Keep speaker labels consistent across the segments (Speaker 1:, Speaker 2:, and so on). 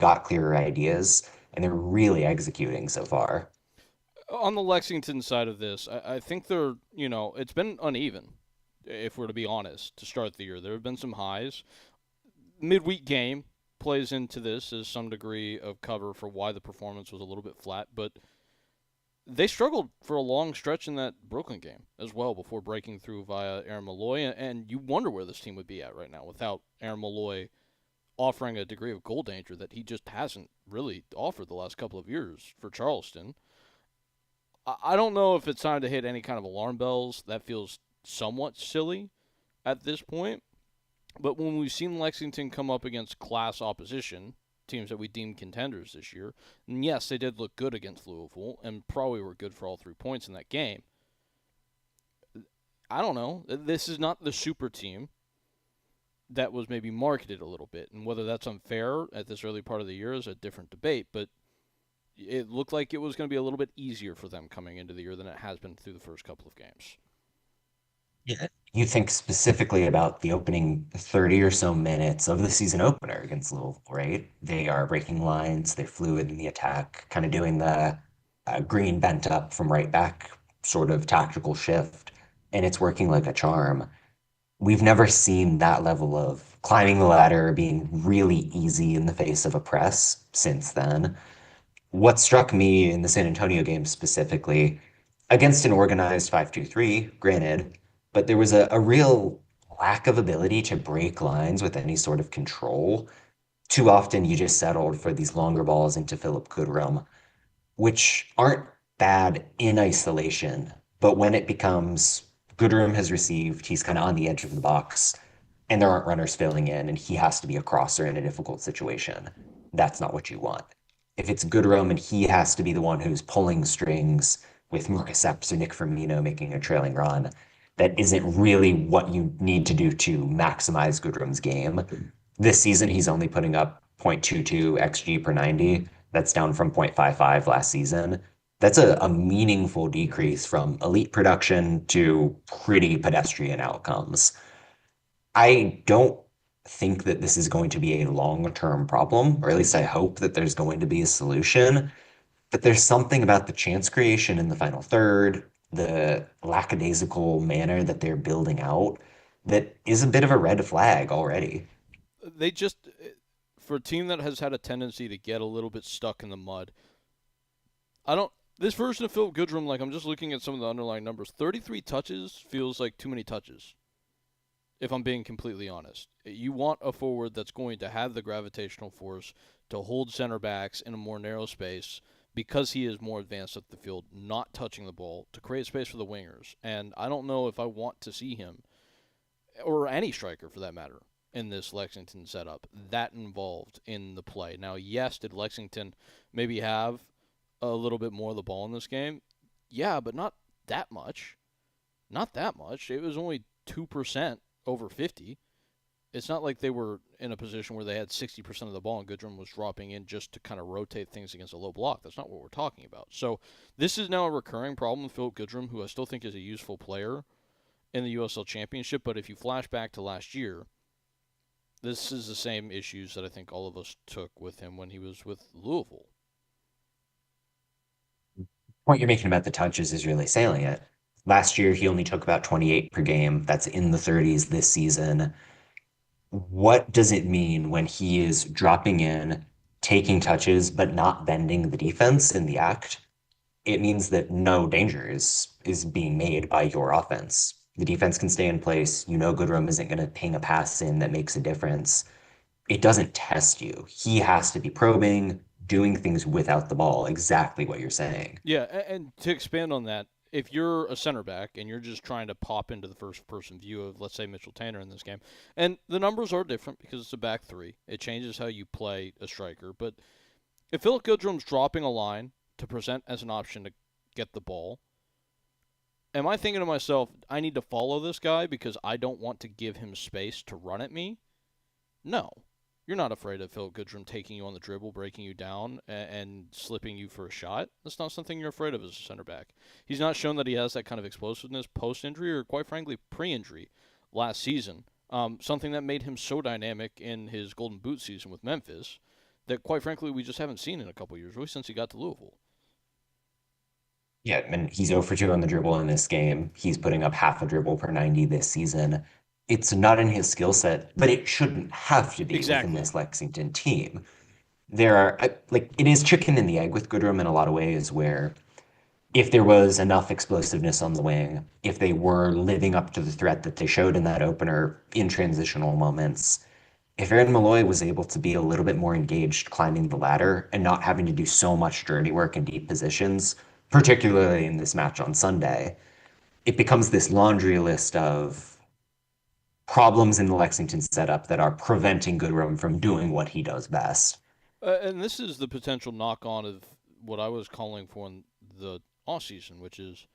Speaker 1: got clearer ideas, and they're really executing so far.
Speaker 2: On the Lexington side of this, I think they're, it's been uneven, if we're to be honest, to start the year. There have been some highs. Midweek game plays into this as some degree of cover for why the performance was a little bit flat, but they struggled for a long stretch in that Brooklyn game as well before breaking through via Aaron Malloy, and you wonder where this team would be at right now without Aaron Malloy offering a degree of goal danger that he just hasn't really offered the last couple of years for Charleston. I don't know if it's time to hit any kind of alarm bells. That feels somewhat silly at this point. But when we've seen Lexington come up against class opposition, teams that we deemed contenders this year, and yes, they did look good against Louisville and probably were good for all 3 points in that game. I don't know. This is not the super team that was maybe marketed a little bit. And whether that's unfair at this early part of the year is a different debate. But it looked like it was going to be a little bit easier for them coming into the year than it has been through the first couple of games.
Speaker 1: Yeah. You think specifically about the opening 30 or so minutes of the season opener against Louisville, right? They are breaking lines, they're fluid in the attack, kind of doing the green bent up from right back sort of tactical shift, and it's working like a charm. We've never seen that level of climbing the ladder being really easy in the face of a press since then. What struck me in the San Antonio game specifically, against an organized 5-2-3, granted, but there was a real lack of ability to break lines with any sort of control. Too often you just settled for these longer balls into Philip Goodrum, which aren't bad in isolation, but when it becomes Goodrum has received, he's kind of on the edge of the box, and there aren't runners filling in, and he has to be a crosser in a difficult situation. That's not what you want. If it's Goodrum and he has to be the one who's pulling strings with Marcus Epps or Nick Firmino making a trailing run, that isn't really what you need to do to maximize Goodrum's game. This season, he's only putting up 0.22 XG per 90. That's down from 0.55 last season. That's a meaningful decrease from elite production to pretty pedestrian outcomes. I don't think that this is going to be a long-term problem, or at least I hope that there's going to be a solution. But there's something about the chance creation in the final third, the lackadaisical manner that they're building out, that is a bit of a red flag already.
Speaker 2: They just, for a team that has had a tendency to get a little bit stuck in the mud, I don't. This version of Phil Goodrum, like I'm just looking at some of the underlying numbers. 33 touches feels like too many touches. If I'm being completely honest, you want a forward that's going to have the gravitational force to hold center backs in a more narrow space because he is more advanced up the field, not touching the ball to create space for the wingers. And I don't know if I want to see him or any striker for that matter in this Lexington setup that involved in the play. Now, yes, did Lexington maybe have a little bit more of the ball in this game? Yeah, but not that much. Not that much. It was only 2% over 50. It's not like they were in a position where they had 60% of the ball and Goodrum was dropping in just to kind of rotate things against a low block. That's not what we're talking about. So this is now a recurring problem with Philip Goodrum, who I still think is a useful player in the USL Championship. But if you flash back to last year, this is the same issues that I think all of us took with him when he was with Louisville.
Speaker 1: Point you're making about the touches is really salient. Last year, he only took about 28 per game. That's in the 30s this season. What does it mean when he is dropping in, taking touches, but not bending the defense in the act? It means that no danger is being made by your offense. The defense can stay in place. You know Goodrum isn't going to ping a pass in that makes a difference. It doesn't test you. He has to be probing, doing things without the ball, exactly what you're saying.
Speaker 2: Yeah, and to expand on that, if you're a center back and you're just trying to pop into the first person view of, let's say, Mitchell Tanner in this game, and the numbers are different because it's a back three, it changes how you play a striker. But if Philip Goodrum's dropping a line to present as an option to get the ball, am I thinking to myself, I need to follow this guy because I don't want to give him space to run at me? No. You're not afraid of Phil Goodrum taking you on the dribble, breaking you down, and slipping you for a shot. That's not something you're afraid of as a center back. He's not shown that he has that kind of explosiveness post injury or, quite frankly, pre injury last season. Something that made him so dynamic in his Golden Boot season with Memphis that, quite frankly, we just haven't seen in a couple years, really since he got to Louisville.
Speaker 1: Yeah, and he's 0 for 2 on the dribble in this game. He's putting up half a dribble per 90 this season. It's not in his skill set, but it shouldn't have to be within
Speaker 2: Exactly.
Speaker 1: this Lexington team. There are, like, it is chicken and the egg with Goodrum in a lot of ways, where if there was enough explosiveness on the wing, if they were living up to the threat that they showed in that opener in transitional moments, if Aaron Malloy was able to be a little bit more engaged climbing the ladder and not having to do so much dirty work in deep positions, particularly in this match on Sunday, it becomes this laundry list of problems in the Lexington setup that are preventing Goodrum from doing what he does best.
Speaker 2: And this is the potential knock on of what I was calling for in the off season, which is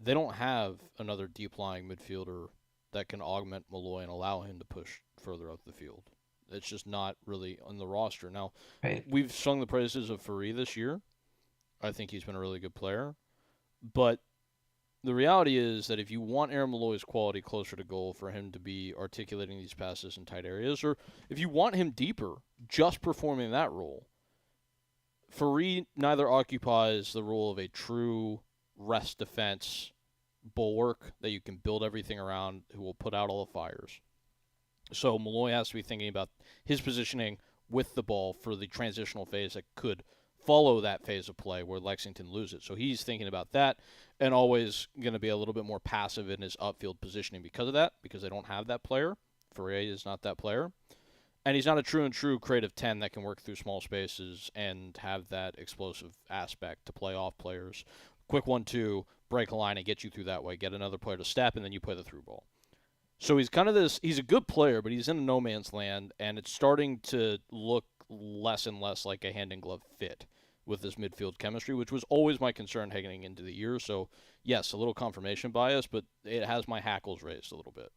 Speaker 2: they don't have another deep lying midfielder that can augment Malloy and allow him to push further up the field. It's just not really on the roster. Now,
Speaker 1: Right?
Speaker 2: we've sung the praises of Fari this year. I think he's been a really good player. But the reality is that if you want Aaron Malloy's quality closer to goal for him to be articulating these passes in tight areas, or if you want him deeper, just performing that role, Fari neither occupies the role of a true rest defense bulwark that you can build everything around who will put out all the fires. So Malloy has to be thinking about his positioning with the ball for the transitional phase that could follow that phase of play where Lexington loses. So he's thinking about that and always going to be a little bit more passive in his upfield positioning because of that, because they don't have that player. Ferre is not that player. And he's not a true creative 10 that can work through small spaces and have that explosive aspect to play off players. Quick 1-2, break a line and get you through that way. Get another player to step, and then you play the through ball. So he's kind of this. He's a good player, but he's in a no man's land, and it's starting to look less and less like a hand in glove fit with this midfield chemistry, which was always my concern heading into the year. So yes, a little confirmation bias, but it has my hackles raised a little bit.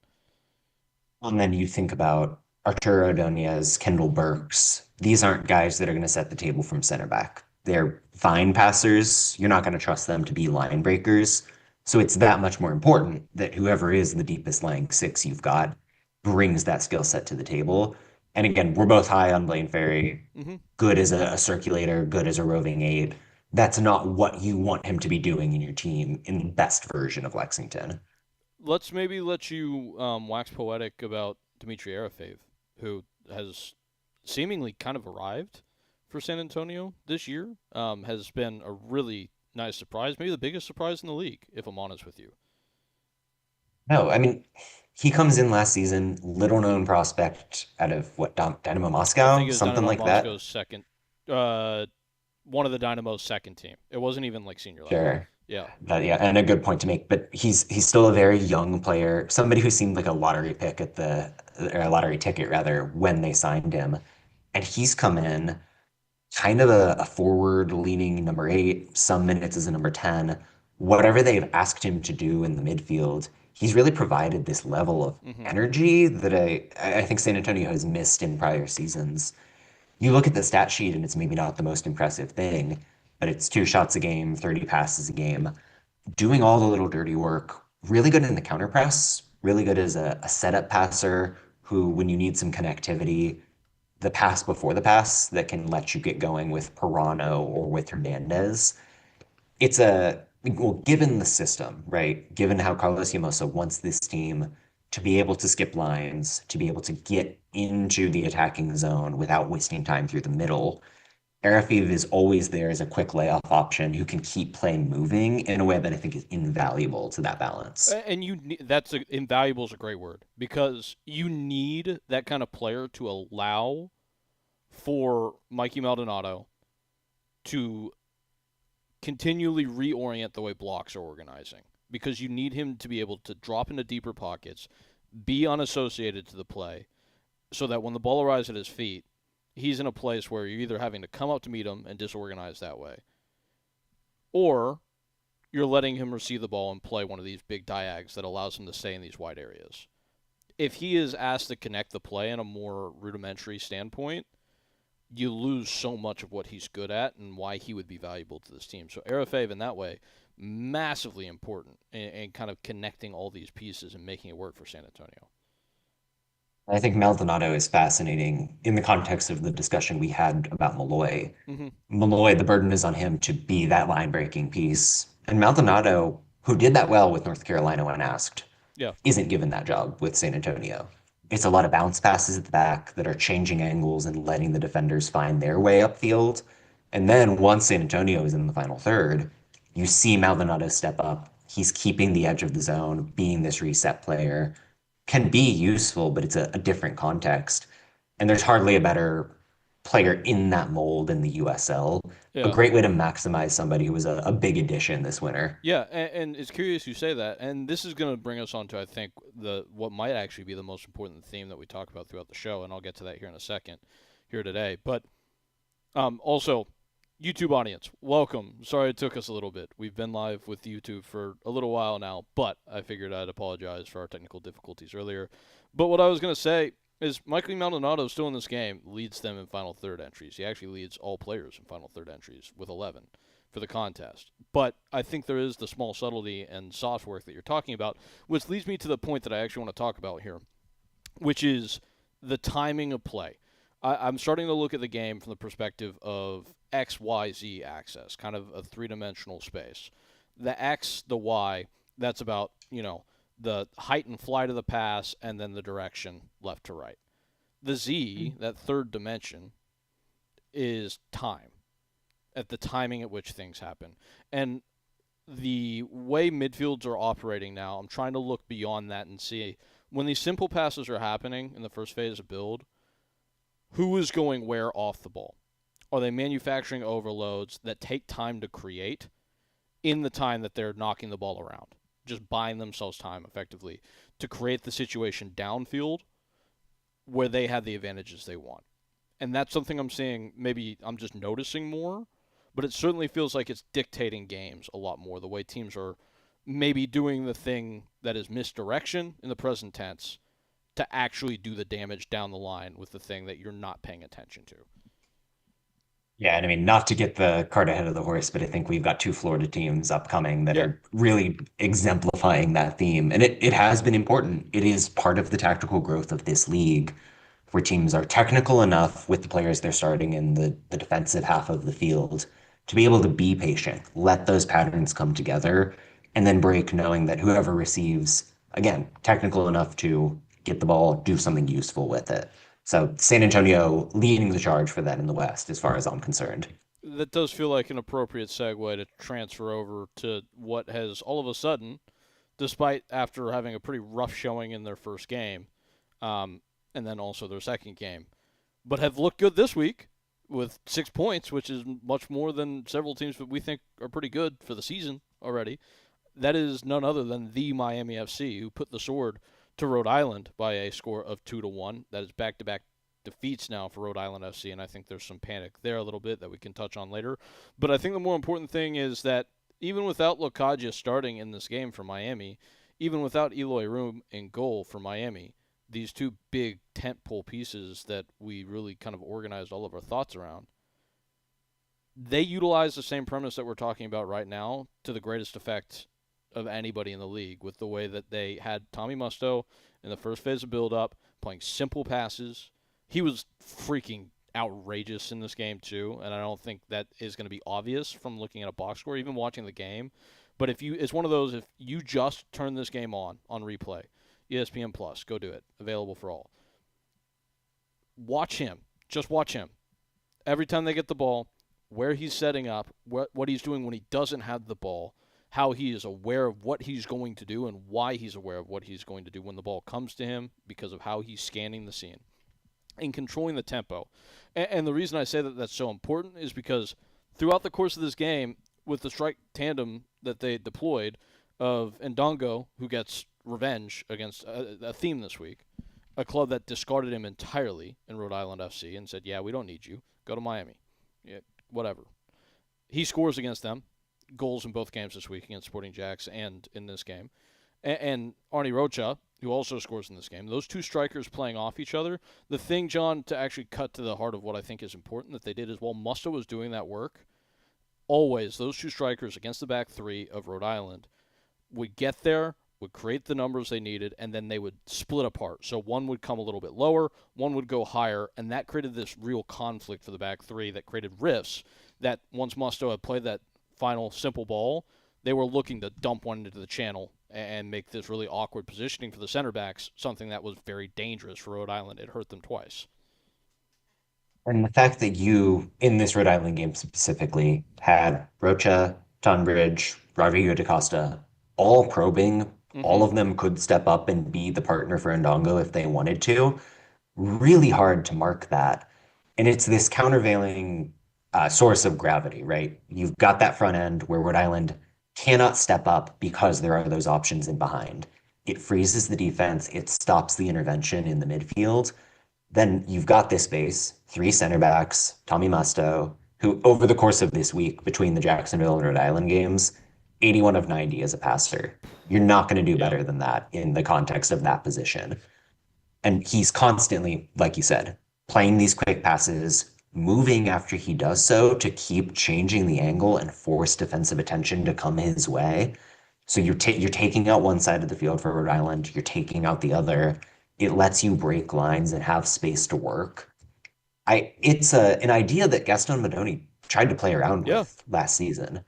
Speaker 1: And then you think about Arturo Ordonez, Kendall Burks. These aren't guys that are going to set the table from center back. They're fine passers. You're not going to trust them to be line breakers. So it's that much more important that whoever is the deepest lying six you've got brings that skill set to the table. And again, we're both high on Blaine Ferry,
Speaker 2: Mm-hmm.
Speaker 1: good as a circulator, good as a roving aide. That's not what you want him to be doing in your team in the best version of Lexington.
Speaker 2: Let's maybe let you wax poetic about Dmitry Arafev, who has seemingly kind of arrived for San Antonio this year. Has been a really nice surprise, maybe the biggest surprise in the league, if I'm honest with you.
Speaker 1: No, I mean, he comes in last season, little known prospect out of what, Dynamo
Speaker 2: I think
Speaker 1: Moscow,
Speaker 2: it was
Speaker 1: something
Speaker 2: Dynamo
Speaker 1: like that.
Speaker 2: Moscow's second, uh, one of the Dynamo's second team. It wasn't even like senior level.
Speaker 1: Sure.
Speaker 2: Yeah.
Speaker 1: But yeah, and a good point to make. But he's still a very young player, somebody who seemed like a lottery pick at the or a lottery ticket rather when they signed him. And he's come in kind of a forward leaning number eight, some minutes as a number 10. Whatever they've asked him to do in the midfield, he's really provided this level of
Speaker 2: Mm-hmm.
Speaker 1: energy that I think San Antonio has missed in prior seasons. You look at the stat sheet and it's maybe not the most impressive thing, but it's 2 shots a game, 30 passes a game, doing all the little dirty work, really good in the counter press, really good as a setup passer who, when you need some connectivity, the pass before the pass that can let you get going with Pirano or with Hernandez. It's well, given the system, right? Given how Carlos Llamosa wants this team to be able to skip lines, to be able to get into the attacking zone without wasting time through the middle, Arafeev is always there as a quick layoff option who can keep play moving in a way that I think is invaluable to that balance.
Speaker 2: And that's invaluable is a great word because you need that kind of player to allow for Mikey Maldonado to continually reorient the way blocks are organizing because you need him to be able to drop into deeper pockets, be unassociated to the play, so that when the ball arrives at his feet, he's in a place where you're either having to come up to meet him and disorganize that way, or you're letting him receive the ball and play one of these big diags that allows him to stay in these wide areas. If he is asked to connect the play in a more rudimentary standpoint, you lose so much of what he's good at and why he would be valuable to this team. So Arafev in that way, massively important in kind of connecting all these pieces and making it work for San Antonio.
Speaker 1: I think Maldonado is fascinating in the context of the discussion we had about Malloy.
Speaker 2: Mm-hmm.
Speaker 1: Malloy, the burden is on him to be that line breaking piece. And Maldonado, who did that well with North Carolina when asked,
Speaker 2: Yeah,
Speaker 1: isn't given that job with San Antonio. It's a lot of bounce passes at the back that are changing angles and letting the defenders find their way upfield. And then once San Antonio is in the final third, you see Maldonado step up. He's keeping the edge of the zone, being this reset player. Can be useful, but it's a different context. And there's hardly a better player in that mold in the USL. A
Speaker 2: yeah.
Speaker 1: great way to maximize somebody who was a big addition this winter.
Speaker 2: Yeah, and it's curious you say that, and this is going to bring us on to I think the what might actually be the most important theme that we talk about throughout the show, and I'll get to that here in a second, here today. But also, YouTube audience, welcome. Sorry it took us a little bit. We've been live with YouTube for a little while now, but I figured I'd apologize for our technical difficulties earlier. But what I was going to say is Michael Maldonado still in this game leads them in final third entries. He actually leads all players in final third entries with 11 for the contest. But I think there is the small subtlety and soft work that you're talking about, which leads me to the point that I actually want to talk about here, which is the timing of play. I'm starting to look at the game from the perspective of X, Y, Z axis, kind of a three-dimensional space. The X, the Y, that's about, the height and flight of the pass and then the direction left to right. The Z, that third dimension, is time, at the timing at which things happen. And the way midfields are operating now, I'm trying to look beyond that and see when these simple passes are happening in the first phase of build, who is going where off the ball? Are they manufacturing overloads that take time to create in the time that they're knocking the ball around? Just buying themselves time effectively to create the situation downfield where they have the advantages they want. And that's something I'm seeing, maybe I'm just noticing more, but it certainly feels like it's dictating games a lot more. The way teams are maybe doing the thing that is misdirection in the present tense to actually do the damage down the line with the thing that you're not paying attention to.
Speaker 1: Yeah, and I mean, not to get the cart ahead of the horse, but I think we've got two Florida teams upcoming that
Speaker 2: Yeah,
Speaker 1: are really exemplifying that theme. And it has been important. It is part of the tactical growth of this league, where teams are technical enough with the players they're starting in the defensive half of the field to be able to be patient, let those patterns come together, and then break, knowing that whoever receives, again, technical enough to get the ball, do something useful with it. So San Antonio leading the charge for that in the West, as far as I'm concerned.
Speaker 2: that does feel like an appropriate segue to transfer over to what has all of a sudden, despite after having a pretty rough showing in their first game, um, and then also their second game, but have looked good this week with 6 points, which is much more than several teams that we think are pretty good for the season already. That is none other than the Miami FC, who put the sword to Rhode Island by a score of 2-1. That is back-to-back defeats now for Rhode Island FC, and I think there's some panic there a little bit that we can touch on later. But I think the more important thing is that even without Locadia starting in this game for Miami, even without Eloy Room in goal for Miami, these two big tentpole pieces that we really kind of organized all of our thoughts around, they utilize the same premise that we're talking about right now to the greatest effect of anybody in the league, with the way that they had Tommy Musto in the first phase of build-up playing simple passes. He was freaking outrageous in this game too, and I don't think that is going to be obvious from looking at a box score, even watching the game. But it's one of those, if you just turn this game on replay, ESPN Plus, go do it, available for all. Watch him, just watch him. Every time they get the ball, where he's setting up, what he's doing when he doesn't have the ball, how he is aware of what he's going to do and why he's aware of what he's going to do when the ball comes to him because of how he's scanning the scene and controlling the tempo. And the reason I say that that's so important is because throughout the course of this game, with the strike tandem that they deployed of Ndongo, who gets revenge against a theme this week, a club that discarded him entirely in Rhode Island FC and said, yeah, we don't need you. Go to Miami. Yeah, whatever. He scores against them, goals in both games this week against Sporting Jacks and in this game. And Arnie Rocha, who also scores in this game. Those two strikers playing off each other. The thing, John, to actually cut to the heart of what I think is important that they did is while Musto was doing that work, always those two strikers against the back three of Rhode Island would get there would create the numbers they needed, and then they would split apart. So one would come a little bit lower, one would go higher, and that created this real conflict for the back three that created rifts that once Musto had played that final simple ball, they were looking to dump one into the channel and make this really awkward positioning for the center backs, something that was very dangerous for Rhode Island. It hurt them twice.
Speaker 1: And the fact that you, in this Rhode Island game specifically, had Rocha, Tunbridge, Rodrigo da Costa all probing, all
Speaker 2: Mm-hmm.
Speaker 1: of them could step up and be the partner for Ndongo if they wanted to. Really hard to mark that. And it's this countervailing source of gravity, right? You've got that front end where Rhode Island cannot step up because there are those options in behind. It freezes the defense, it stops the intervention in the midfield. Then you've got this base, three center backs, Tommy Musto, who over the course of this week between the Jacksonville and Rhode Island games, 81 of 90 as a passer. You're not going to do
Speaker 2: Yeah.
Speaker 1: better than that in the context of that position. And he's constantly, like you said, playing these quick passes, moving after he does so to keep changing the angle and force defensive attention to come his way. So you're taking out one side of the field for Rhode Island, you're taking out the other. It lets you break lines and have space to work. It's an idea that Gaston Madoni tried to play around
Speaker 2: Yeah.
Speaker 1: with last season,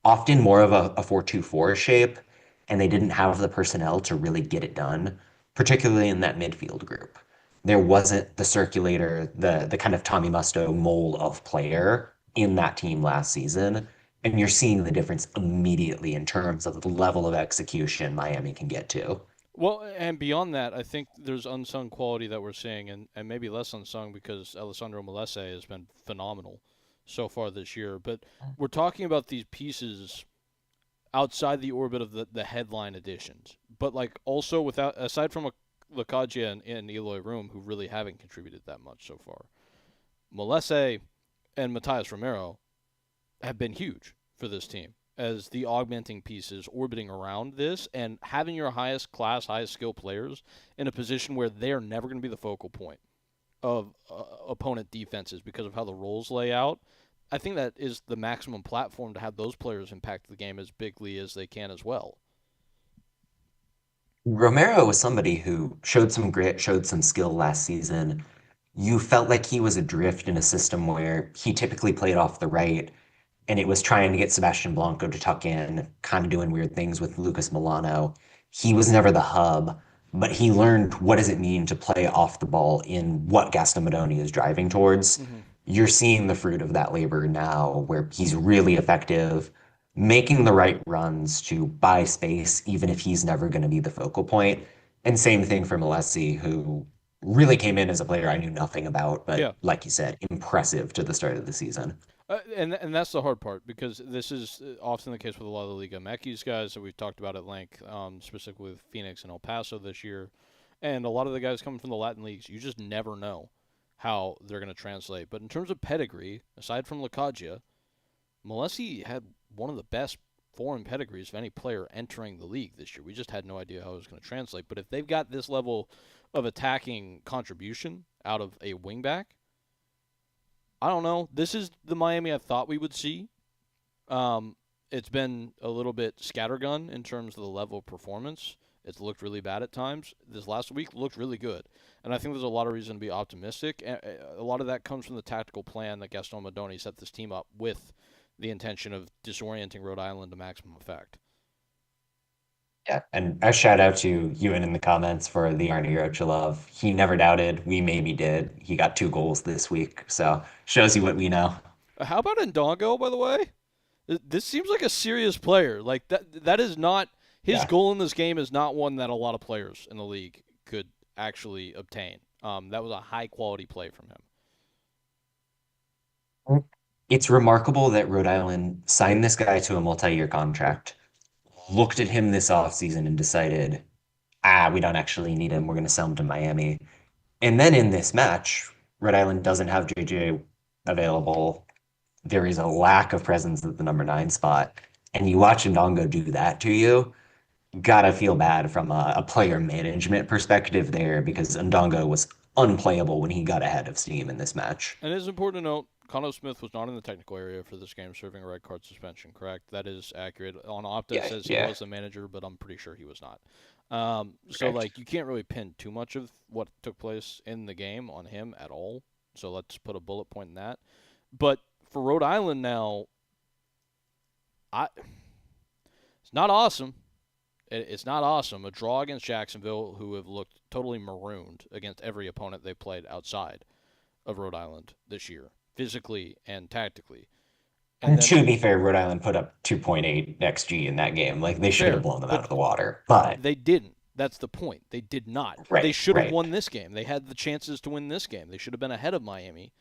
Speaker 1: often more of a 4-2-4 shape, and they didn't have the personnel to really get it done, particularly in that midfield group. There wasn't the circulator, the kind of Tommy Musto mold of player in that team last season. And you're seeing the difference immediately in terms of the level of execution Miami can get to.
Speaker 2: Well, and beyond that, I think there's unsung quality that we're seeing, and maybe less unsung because Alessandro Molese has been phenomenal so far this year. But we're talking about these pieces outside the orbit of the headline additions, but like also without aside from a Lakagia and Eloy Room, who really haven't contributed that much so far. Molese and Matias Romero have been huge for this team as the augmenting pieces orbiting around this and having your highest class, highest skill players in a position where they're never going to be the focal point of opponent defenses because of how the roles lay out. I think that is the maximum platform to have those players impact the game as bigly as they can as well.
Speaker 1: Romero was somebody who showed some grit, showed some skill last season. You felt like he was adrift in a system where he typically played off the right, and it was trying to get Sebastian Blanco to tuck in, kind of doing weird things with Lucas Milano. He was never the hub, but he learned what does it mean to play off the ball in what Gaston is driving towards.
Speaker 2: Mm-hmm.
Speaker 1: You're seeing the fruit of that labor now, where he's really effective, making the right runs to buy space, even if he's never going to be the focal point. And same thing for Malesi, who really came in as a player I knew nothing about, but
Speaker 2: Yeah.
Speaker 1: like you said, impressive to the start of the season.
Speaker 2: And that's the hard part because this is often the case with a lot of the Liga MX guys that we've talked about at length, specifically with Phoenix and El Paso this year, and a lot of the guys coming from the Latin leagues. You just never know how they're going to translate. But in terms of pedigree, aside from Lakagia, Molesi had one of the best foreign pedigrees of any player entering the league this year. We just had no idea how it was going to translate. But if they've got this level of attacking contribution out of a wingback, I don't know. This is the Miami I thought we would see. It's been a little bit scattergun in terms of the level of performance. It's looked really bad at times. This last week looked really good. And I think there's a lot of reason to be optimistic. A lot of that comes from the tactical plan that Gaston Madoni set this team up with the intention of disorienting Rhode Island to maximum effect.
Speaker 1: Yeah, and a shout out to Ewan in the comments for the Arnie Rocha love. He never doubted. We maybe did. He got 2 goals this week, so shows you what we know.
Speaker 2: How about Ndongo, by the way? This seems like a serious player. Like that is not his
Speaker 1: Yeah.
Speaker 2: goal in this game is not one that a lot of players in the league could actually obtain. That was a high quality play from him.
Speaker 1: It's remarkable that Rhode Island signed this guy to a multi-year contract, looked at him this offseason and decided, we don't actually need him. We're going to sell him to Miami. And then in this match, Rhode Island doesn't have JJ available. There is a lack of presence at the number 9 spot. And you watch Ndongo do that to you, gotta feel bad from a player management perspective there because Ndongo was unplayable when he got ahead of steam in this match.
Speaker 2: And it's important to note Connor Smith was not in the technical area for this game, serving a red card suspension. Correct? That is accurate. On Opta, it
Speaker 1: Yeah,
Speaker 2: says he
Speaker 1: yeah,
Speaker 2: was the manager, but I'm pretty sure he was not. So
Speaker 1: correct.
Speaker 2: like you can't really pin too much of what took place in the game on him at all. So let's put a bullet point in that. But for Rhode Island now, I it's not awesome. It's not awesome. A draw against Jacksonville, who have looked totally marooned against every opponent they played outside of Rhode Island this year, physically and tactically. And
Speaker 1: And
Speaker 2: then
Speaker 1: to be fair, Rhode Island put up 2.8 XG in that game. Like they should have
Speaker 2: fair,
Speaker 1: blown them out
Speaker 2: but
Speaker 1: of the water. But
Speaker 2: they didn't. That's the point. They did not. They
Speaker 1: right,
Speaker 2: should have
Speaker 1: right.
Speaker 2: won this game. They had the chances to win this game. They should have been ahead of Miami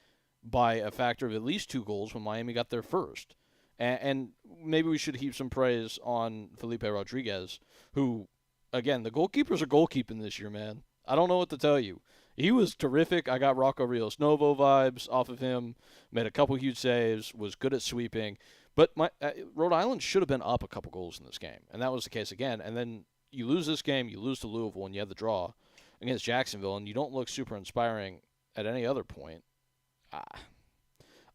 Speaker 2: by a factor of at least 2 goals when Miami got there first. And maybe we should heap some praise on Felipe Rodriguez, who, again, the goalkeepers are goalkeeping this year, man. I don't know what to tell you. He was terrific. I got Rocco Rios Novo vibes off of him. Made a couple huge saves. Was good at sweeping. But Rhode Island should have been up a couple goals in this game, and that was the case again. And then you lose this game, you lose to Louisville, and you have the draw against Jacksonville, and you don't look super inspiring at any other point. Ah,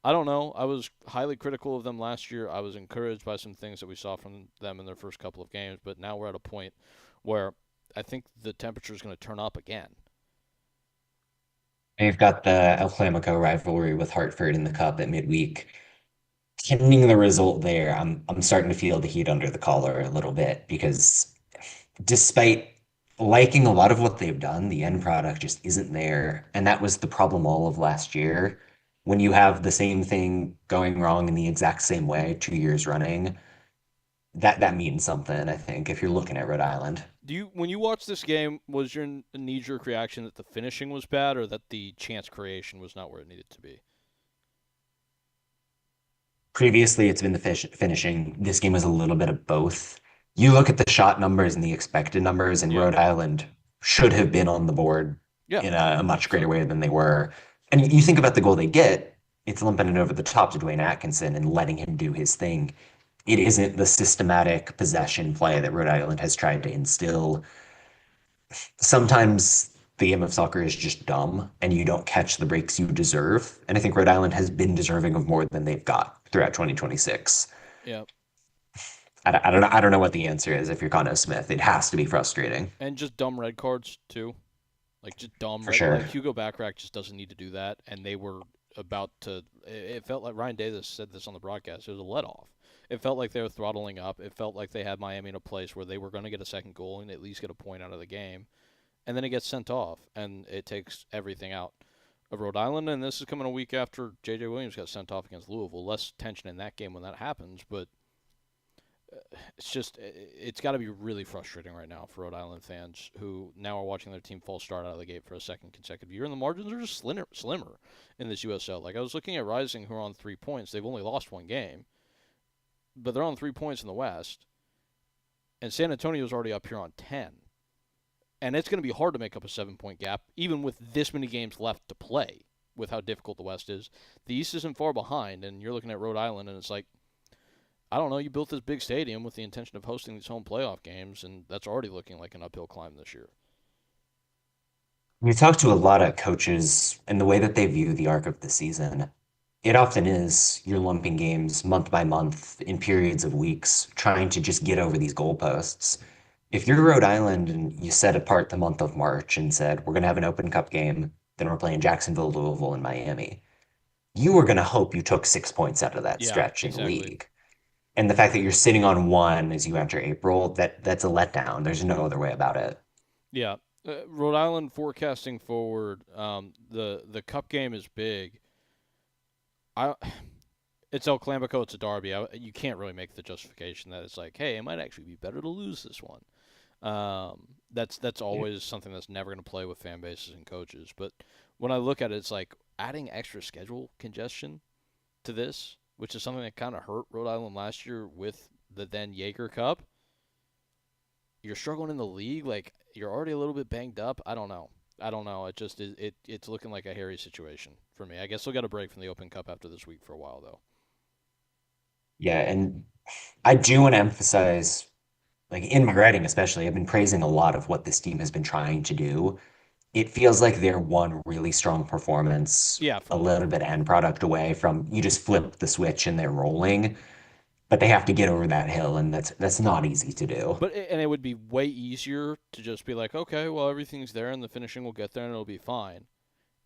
Speaker 2: I don't know. I was highly critical of them last year. I was encouraged by some things that we saw from them in their first couple of games, but now we're at a point where I think the temperature is going to turn up again.
Speaker 1: They've got the El Clamico rivalry with Hartford in the Cup at midweek. Pending the result there, I'm starting to feel the heat under the collar a little bit because despite liking a lot of what they've done, the end product just isn't there. And that was the problem all of last year. When you have the same thing going wrong in the exact same way 2 years running, that means something, I think, if you're looking at Rhode Island.
Speaker 2: Do you, when you watched this game, was your knee-jerk reaction that the finishing was bad or that the chance creation was not where it needed to be?
Speaker 1: Previously, it's been the finishing. This game was a little bit of both. You look at the shot numbers and the expected numbers, and
Speaker 2: Yeah,
Speaker 1: Rhode Island should have been on the board
Speaker 2: yeah,
Speaker 1: in a much
Speaker 2: 100%.
Speaker 1: greater way than they were. And you think about the goal they get, it's lumping it over the top to Dwayne Atkinson and letting him do his thing. It isn't the systematic possession play that Rhode Island has tried to instill. Sometimes the game of soccer is just dumb and you don't catch the breaks you deserve. And I think Rhode Island has been deserving of more than they've got throughout 2026.
Speaker 2: Yeah,
Speaker 1: I don't know. I don't know what the answer is if you're Connor Smith. It has to be frustrating
Speaker 2: and just dumb red cards too. Like just dumb
Speaker 1: for
Speaker 2: red.
Speaker 1: sure.
Speaker 2: Like Hugo Backrack just doesn't need to do that, and they were about to. It felt like Ryan Davis said this on the broadcast. It was a let off. It felt like they were throttling up. It felt like they had Miami in a place where they were going to get a second goal and at least get a point out of the game, and then it gets sent off, and it takes everything out of Rhode Island. And this is coming a week after J.J. Williams got sent off against Louisville. Less tension in that game when that happens, but it's just it's got to be really frustrating right now for Rhode Island fans who now are watching their team false start out of the gate for a second consecutive year, and the margins are just slimmer in this USL. Like I was looking at Rising, who are on 3 points. They've only lost one game, but they're on 3 points in the West, and San Antonio's already up here on 10. And it's going to be hard to make up a 7 point gap, even with this many games left to play, with how difficult the West is. The East isn't far behind, and you're looking at Rhode Island, and it's like, I don't know, you built this big stadium with the intention of hosting these home playoff games, and that's already looking like an uphill climb this year.
Speaker 1: You talk to a lot of coaches and the way that they view the arc of the season. It often is you're lumping games month by month in periods of weeks, trying to just get over these goalposts. If you're Rhode Island and you set apart the month of March and said, we're going to have an Open Cup game, then we're playing Jacksonville, Louisville, and Miami, you were going to hope you took 6 points out of that
Speaker 2: Yeah,
Speaker 1: stretch in the
Speaker 2: exactly.
Speaker 1: league. And the fact that you're sitting on one as you enter April, that's a letdown. There's no other way about it.
Speaker 2: Yeah. Rhode Island forecasting forward, the Cup game is big. I It's El Clamico, it's a derby. You can't really make the justification that it's like, hey, it might actually be better to lose this one. That's always something that's never going to play with fan bases and coaches. But when I look at it, it's like adding extra schedule congestion to this, which is something that kind of hurt Rhode Island last year with the then Jaeger Cup. You're struggling in the league, like you're already a little bit banged up. I don't know. I don't know. It's looking like a hairy situation for me. I guess they'll get a break from the Open Cup after this week for a while though.
Speaker 1: Yeah, and I do want to emphasize, like in my writing especially, I've been praising a lot of what this team has been trying to do. it feels like they're one really strong performance,
Speaker 2: Yeah,
Speaker 1: a
Speaker 2: from
Speaker 1: little bit end product away from you just flip the switch and they're rolling, but they have to get over that hill, and that's not easy to do.
Speaker 2: and it would be way easier to just be like, okay, well everything's there and the finishing will get there and it'll be fine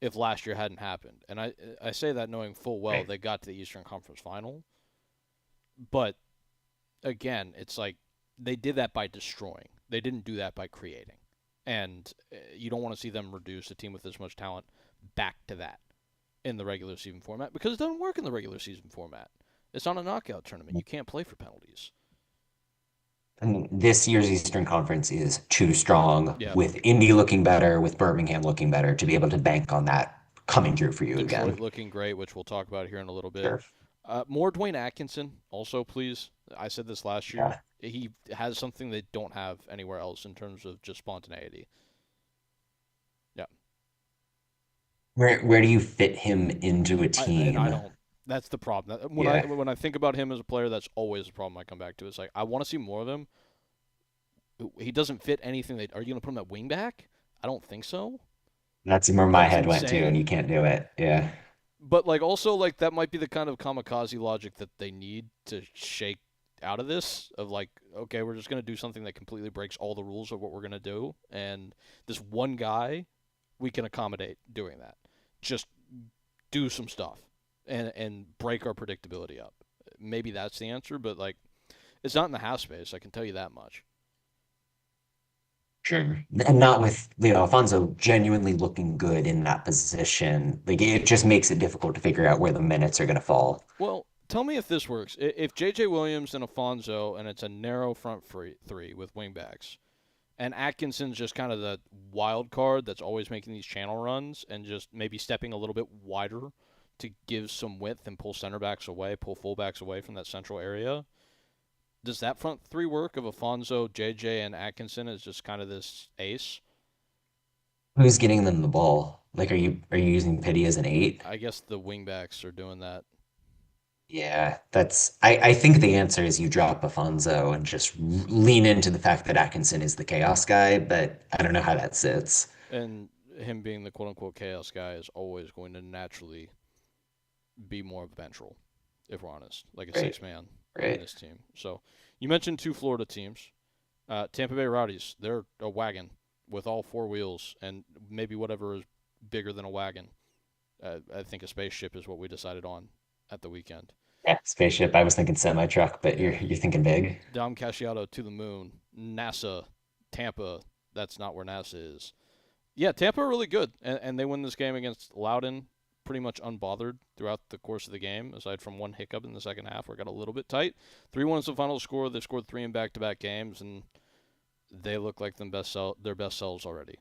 Speaker 2: if last year hadn't happened. And I say that knowing full well
Speaker 1: Right.
Speaker 2: they got to the Eastern Conference Final, but again, it's like they did that by destroying. They didn't do that by creating. And you don't want to see them reduce a team with this much talent back to that in the regular season format because it doesn't work in the regular season format. It's not a knockout tournament. You can't play for penalties.
Speaker 1: And this year's Eastern Conference is too strong,
Speaker 2: Yeah.
Speaker 1: with Indy looking better, with Birmingham looking better, to be able to bank on that coming through for you
Speaker 2: Detroit
Speaker 1: again.
Speaker 2: looking great, which we'll talk about here in a little bit.
Speaker 1: Sure.
Speaker 2: More Dwayne Atkinson, also, please. I said this last year.
Speaker 1: Yeah.
Speaker 2: He has something they don't have anywhere else in terms of just spontaneity. Yeah.
Speaker 1: Where do you fit him into a
Speaker 2: I
Speaker 1: team?
Speaker 2: don't. That's the problem.
Speaker 1: Yeah.
Speaker 2: When I think about him as a player, that's always the problem I come back to. It's like I want to see more of him. He doesn't fit anything. Are you going to put him at wingback? I don't think so.
Speaker 1: That's where my
Speaker 2: That's
Speaker 1: head went to, and
Speaker 2: insane.
Speaker 1: you can't do it. Yeah.
Speaker 2: But like also like that might be the kind of kamikaze logic that they need to shake out of this of like okay we're just going to do something that completely breaks all the rules of what we're going to do and this one guy we can accommodate doing that. Just do some stuff and break our predictability up. Maybe that's the answer, but like it's not in the half space. I can tell you that much.
Speaker 1: Sure. And not with, Alfonso genuinely looking good in that position. Like it just makes it difficult to figure out where the minutes are going to fall.
Speaker 2: Well, tell me if this works. If J.J. Williams and Afonso and it's a narrow three with wingbacks, and Atkinson's just kind of the wild card that's always making these channel runs and just maybe stepping a little bit wider to give some width and pull center backs away, pull fullbacks away from that central area. Does that front three work of Afonso, JJ, and Atkinson as just kind of this ace?
Speaker 1: Who's getting them the ball? Like, are you using Pity as an eight?
Speaker 2: I guess the wingbacks are doing that.
Speaker 1: Yeah, I think the answer is you drop Afonso and just lean into the fact that Atkinson is the chaos guy, but I don't know how that sits.
Speaker 2: And him being the quote unquote chaos guy is always going to naturally be more of a bench role, if we're honest, like a
Speaker 1: Right,
Speaker 2: six man in
Speaker 1: right.
Speaker 2: this team. So you mentioned two Florida teams. Tampa Bay Rowdies, they're a wagon with all four wheels and maybe whatever is bigger than a wagon. I think a spaceship is what we decided on at the weekend.
Speaker 1: Yeah, spaceship. I was thinking semi truck, but you're
Speaker 2: Yeah.
Speaker 1: you're thinking big.
Speaker 2: Dom Casciato to the moon. NASA, Tampa. That's not where NASA is. Yeah, Tampa are really good, and they win this game against Loudon pretty much unbothered throughout the course of the game, aside from one hiccup in the second half where it got a little bit tight. 3-1 is the final score. They've scored three in back-to-back games, and they look like their best selves already.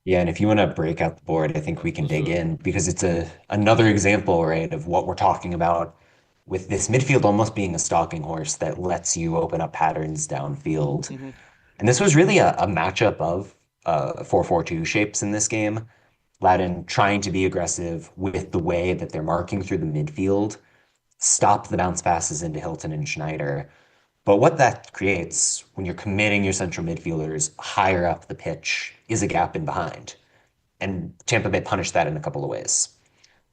Speaker 1: Yeah, and if you want to break out the board, I think we can
Speaker 2: Let's
Speaker 1: dig
Speaker 2: do it.
Speaker 1: in because it's a another example, right, of what we're talking about with this midfield almost being a stalking horse that lets you open up patterns downfield.
Speaker 2: Mm-hmm.
Speaker 1: And this was really a matchup of 4-4-2 shapes in this game. Ladin trying to be aggressive with the way that they're marking through the midfield, stop the bounce passes into Hilton and Schneider. But what that creates when you're committing your central midfielders higher up the pitch is a gap in behind. And Tampa Bay punished that in a couple of ways.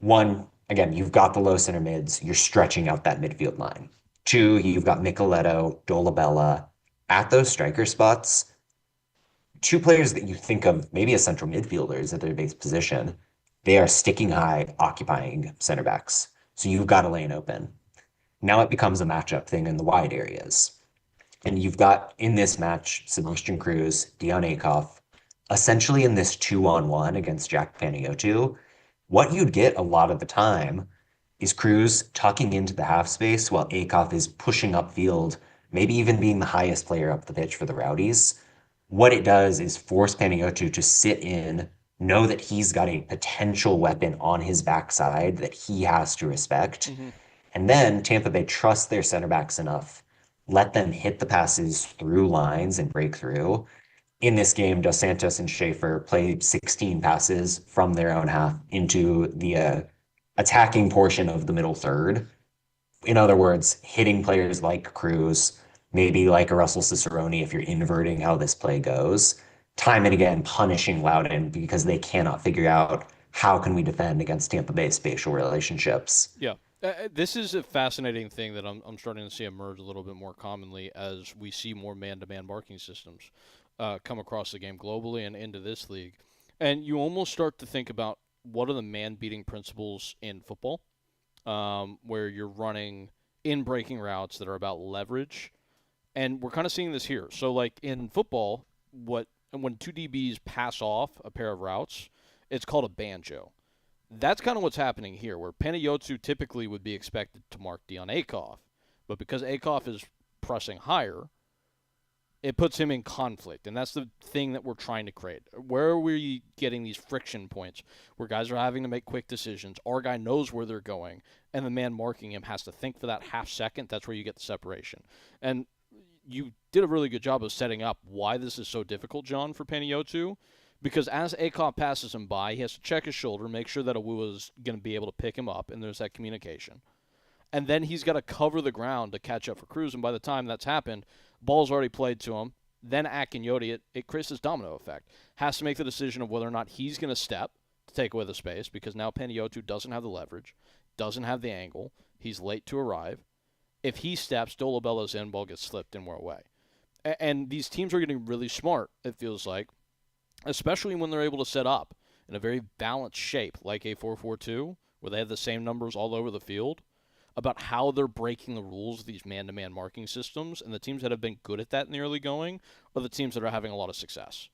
Speaker 1: One, again, you've got the low center mids, you're stretching out that midfield line. Two, you've got Micheletto, Dolabella at those striker spots. Two players that you think of maybe as central midfielders at their base position, they are sticking high, occupying center backs. So you've got a lane open. Now it becomes a matchup thing in the wide areas. And you've got in this match Sebastian Cruz, Dion Akoff, essentially in this 2-on-1 against Jack Panayiotou. What you'd get a lot of the time is Cruz tucking into the half space while Akoff is pushing upfield, maybe even being the highest player up the pitch for the Rowdies. What it does is force Panayiotou to sit in, know that he's got a potential weapon on his backside that he has to respect.
Speaker 2: Mm-hmm.
Speaker 1: And then Tampa Bay trusts their center backs enough, let them hit the passes through lines and break through. In this game, Dos Santos and Schaefer played 16 passes from their own half into the attacking portion of the middle third. In other words, hitting players like Cruz, maybe like a Russell Cicerone if you're inverting how this play goes. time and again punishing Loudon because they cannot figure out how can we defend against Tampa Bay spatial relationships.
Speaker 2: Yeah. This is a fascinating thing that I'm starting to see emerge a little bit more commonly as we see more man-to-man marking systems come across the game globally and into this league. And you almost start to think about what are the man-beating principles in football, where you're running in breaking routes that are about leverage, and we're kind of seeing this here. So, like in football, what when two DBs pass off a pair of routes, it's called a banjo. That's kind of what's happening here, where Penayotsu typically would be expected to mark Dion Akoff, but because Akoff is pressing higher, it puts him in conflict, and that's the thing that we're trying to create. Where are we getting these friction points where guys are having to make quick decisions? Our guy knows where they're going, and the man marking him has to think for that half second. That's where you get the separation. And you did a really good job of setting up why this is so difficult, John, for Penayotsu, because as Akoff passes him by, he has to check his shoulder, make sure that Awua is going to be able to pick him up, and there's that communication. And then he's got to cover the ground to catch up for Cruz, and by the time that's happened, ball's already played to him. Then Akinyoti, it creates this domino effect. Has to make the decision of whether or not he's going to step to take away the space, because now Penayotsu doesn't have the leverage, doesn't have the angle, he's late to arrive. If he steps, Dolabella's in, ball gets slipped, and we're away. And these teams are getting really smart, it feels like, especially when they're able to set up in a very balanced shape, like a 4-4-2, where they have the same numbers all over the field, about how they're breaking the rules of these man-to-man marking systems. And the teams that have been good at that in the early going are the teams that are having a lot of success.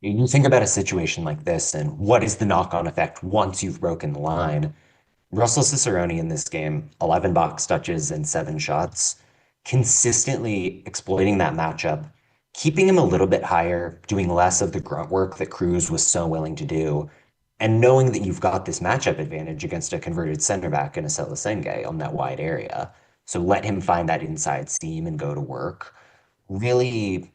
Speaker 1: You think about a situation like this and what is the knock-on effect once you've broken the line. Russell Cicerone in this game, 11 box touches and 7 shots, consistently exploiting that matchup, keeping him a little bit higher, doing less of the grunt work that Cruz was so willing to do, and knowing that you've got this matchup advantage against a converted center back in a Senge on that wide area. So let him find that inside seam and go to work. Really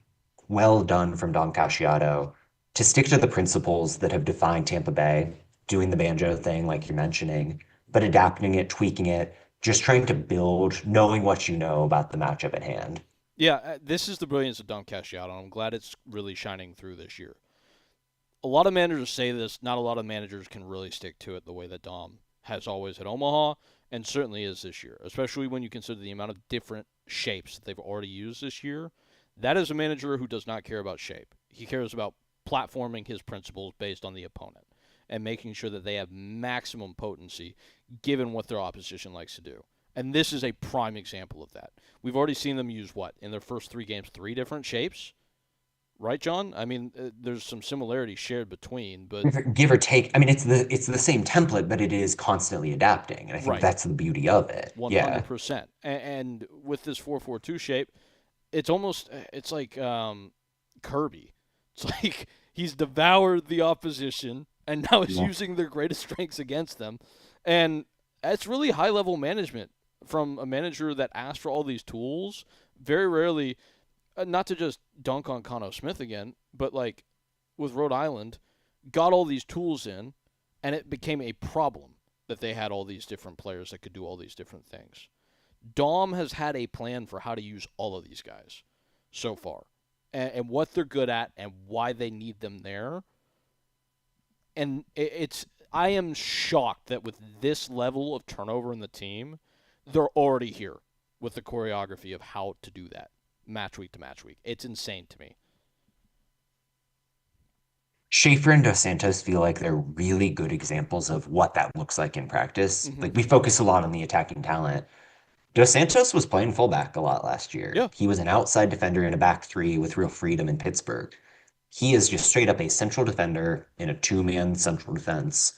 Speaker 1: well done from Don Casciato to stick to the principles that have defined Tampa Bay, doing the banjo thing like you're mentioning, but adapting it, tweaking it, just trying to build, knowing what you know about the matchup at hand.
Speaker 2: Yeah, this is the brilliance of Don Casciato. I'm glad it's really shining through this year. A lot of managers say this. Not a lot of managers can really stick to it the way that Dom has always at Omaha, and certainly is this year, especially when you consider the amount of different shapes that they've already used this year. That is a manager who does not care about shape. He cares about platforming his principles based on the opponent and making sure that they have maximum potency given what their opposition likes to do. And this is a prime example of that. We've already seen them use what? In their first 3 games, 3 different shapes? Right, John? I mean, there's some similarities shared between, but
Speaker 1: Give or take, I mean, it's the same template, but it is constantly adapting, and I think
Speaker 2: right,
Speaker 1: that's the beauty of it. Yeah.
Speaker 2: 100%. And with this 4-4-2 shape, it's like Kirby. It's like he's devoured the opposition and now is
Speaker 1: Yeah.
Speaker 2: using their greatest strengths against them. And that's really high level management from a manager that asked for all these tools. Very rarely, not to just dunk on Cano Smith again, but like with Rhode Island, got all these tools in, and it became a problem that they had all these different players that could do all these different things. Dom has had a plan for how to use all of these guys so far, and what they're good at and why they need them there. And it's I am shocked that with this level of turnover in the team, they're already here with the choreography of how to do that match week to match week. It's insane to me.
Speaker 1: Schaefer and Dos Santos feel like they're really good examples of what that looks like in practice.
Speaker 2: Mm-hmm.
Speaker 1: Like we focus a lot on the attacking talent. Dos Santos was playing fullback a lot last year.
Speaker 2: Yeah.
Speaker 1: He was an outside defender in a back three with real freedom in Pittsburgh. He is just straight up a central defender in a two-man central defense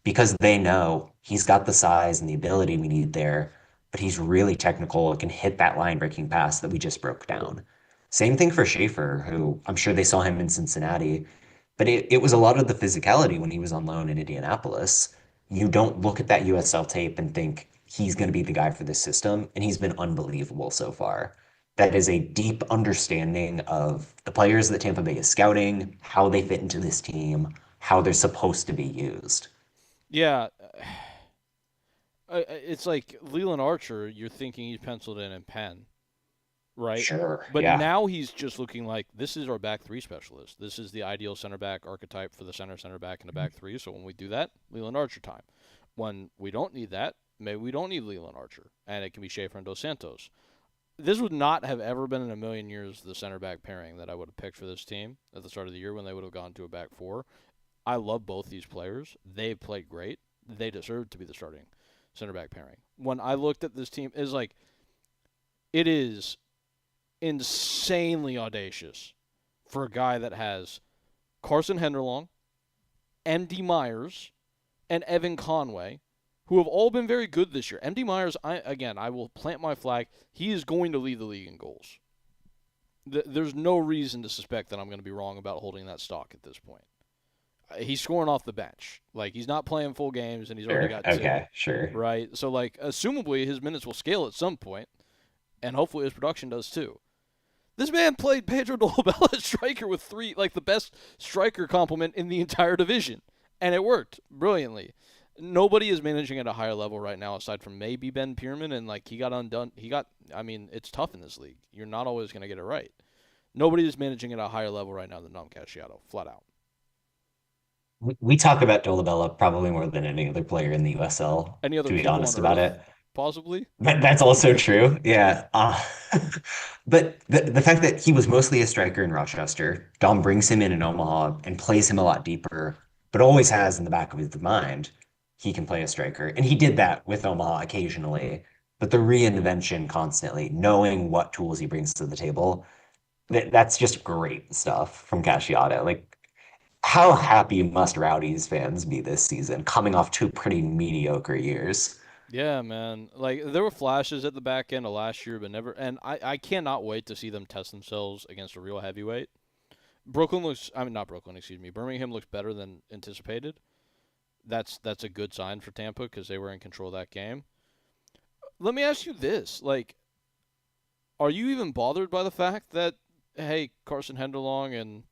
Speaker 1: because they know he's got the size and the ability we need there, but he's really technical and can hit that line breaking pass that we just broke down. Same thing for Schaefer, who I'm sure they saw him in Cincinnati, but it was a lot of the physicality when he was on loan in Indianapolis. You don't look at that USL tape and think he's going to be the guy for this system, and he's been unbelievable so far. That is a deep understanding of the players that Tampa Bay is scouting, how they fit into this team, how they're supposed to be used.
Speaker 2: Yeah. It's like Leland Archer, you're thinking he's penciled in Penn. right?
Speaker 1: Sure.
Speaker 2: But
Speaker 1: Yeah.
Speaker 2: now he's just looking like this is our back three specialist. This is the ideal center back archetype for the center back in the back three. So when we do that, Leland Archer time. When we don't need that, maybe we don't need Leland Archer, and it can be Schaefer and Dos Santos. This would not have ever been in a million years the center back pairing that I would have picked for this team at the start of the year when they would have gone to a back four. I love both these players. They've played great. They deserve to be the starting center back pairing. When I looked at this team, is like it is insanely audacious for a guy that has Carson Henderlong, MD Myers, and Evan Conway, who have all been very good this year. MD Myers, I will plant my flag. He is going to lead the league in goals. There's no reason to suspect that I'm going to be wrong about holding that stock at this point. He's scoring off the bench. Like, he's not playing full games, and he's already
Speaker 1: Sure.
Speaker 2: got two,
Speaker 1: Okay. Sure.
Speaker 2: right? So, like, assumably his minutes will scale at some point, and hopefully his production does too. This man played Pedro Dolabella striker with three, like the best striker complement in the entire division, and it worked brilliantly. Nobody is managing at a higher level right now aside from maybe Ben Pierman, and like he got undone. I mean, it's tough in this league. You're not always going to get it right. Nobody is managing at a higher level right now than Dom Casciato, flat out.
Speaker 1: We talk about Dolabella probably more than any other player in the USL,
Speaker 2: Any other
Speaker 1: to be
Speaker 2: people on
Speaker 1: honest about
Speaker 2: earth,
Speaker 1: it.
Speaker 2: possibly?
Speaker 1: But that's also true. Yeah. But the fact that he was mostly a striker in Rochester, Dom brings him in Omaha and plays him a lot deeper, but always has in the back of his mind he can play a striker. And he did that with Omaha occasionally. But the reinvention constantly, knowing what tools he brings to the table, that's just great stuff from Casciata. Like, how happy must Rowdies fans be this season, coming off two pretty mediocre years?
Speaker 2: Yeah, man. Like there were flashes at the back end of last year, but never. And I cannot wait to see them test themselves against a real heavyweight. Brooklyn looks. I mean, not Brooklyn. Excuse me. Birmingham looks better than anticipated. That's a good sign for Tampa because they were in control of that game. Let me ask you this: like, are you even bothered by the fact that hey, Carson Henderlong and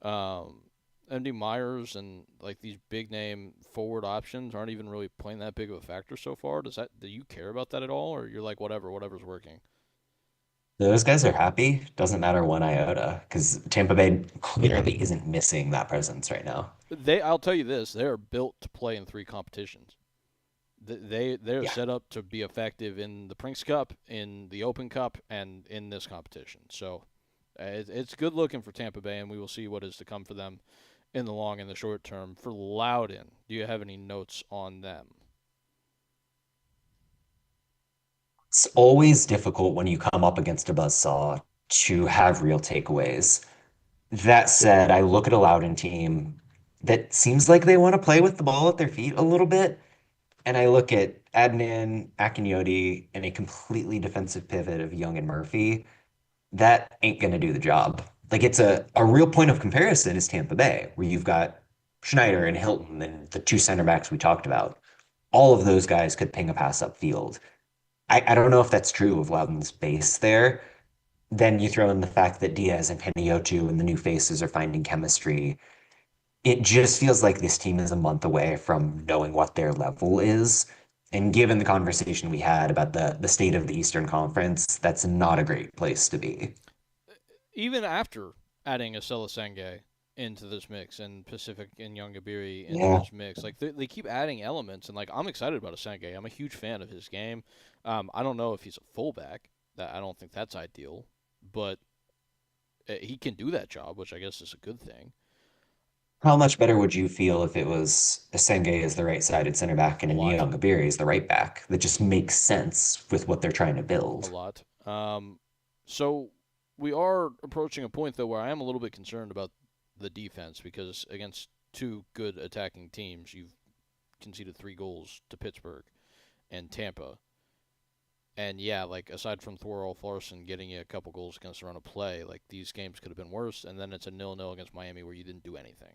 Speaker 2: um, MD Myers and like these big name forward options aren't even really playing that big of a factor so far? Do you care about that at all, or you're like whatever's working?
Speaker 1: Those guys are happy. Doesn't matter one iota because Tampa Bay clearly isn't missing that presence right now.
Speaker 2: I'll tell you this: they are built to play in three competitions. They're
Speaker 1: Yeah.
Speaker 2: set up to be effective in the Prince Cup, in the Open Cup, and in this competition. So it's good looking for Tampa Bay, and we will see what is to come for them in the long and the short term. For Loudon, do you have any notes on them?
Speaker 1: It's always difficult when you come up against a buzzsaw to have real takeaways. That said, I look at a Loudoun team that seems like they want to play with the ball at their feet a little bit. And I look at Adnan Akinyote and a completely defensive pivot of Young and Murphy. That ain't going to do the job. Like it's a real point of comparison is Tampa Bay, where you've got Schneider and Hilton and the two center backs we talked about. All of those guys could ping a pass upfield. I don't know if that's true of Loudoun's base there. Then you throw in the fact that Diaz and Panayiotou and the new faces are finding chemistry. It just feels like this team is a month away from knowing what their level is. And given the conversation we had about the state of the Eastern Conference, that's not a great place to be.
Speaker 2: Even after adding a Senge into this mix and Pacific and Youngabiri into
Speaker 1: Yeah.
Speaker 2: this mix, like they keep adding elements, and like I'm excited about Senge. I'm a huge fan of his game. I don't know if he's a fullback. That I don't think that's ideal, but he can do that job, which I guess is a good thing.
Speaker 1: How much better would you feel if it was Asenge as the right-sided center back
Speaker 2: A
Speaker 1: and
Speaker 2: lot,
Speaker 1: Nyongabiri as the right back? That just makes sense with what they're trying to
Speaker 2: a
Speaker 1: build.
Speaker 2: lot. So we are approaching a point though where I am a little bit concerned about the defense because against two good attacking teams, you've conceded 3 goals to Pittsburgh and Tampa. And yeah, like aside from Thorolf Larson getting you a couple goals against the run of play, like these games could have been worse. And then it's a 0-0 against Miami where you didn't do anything.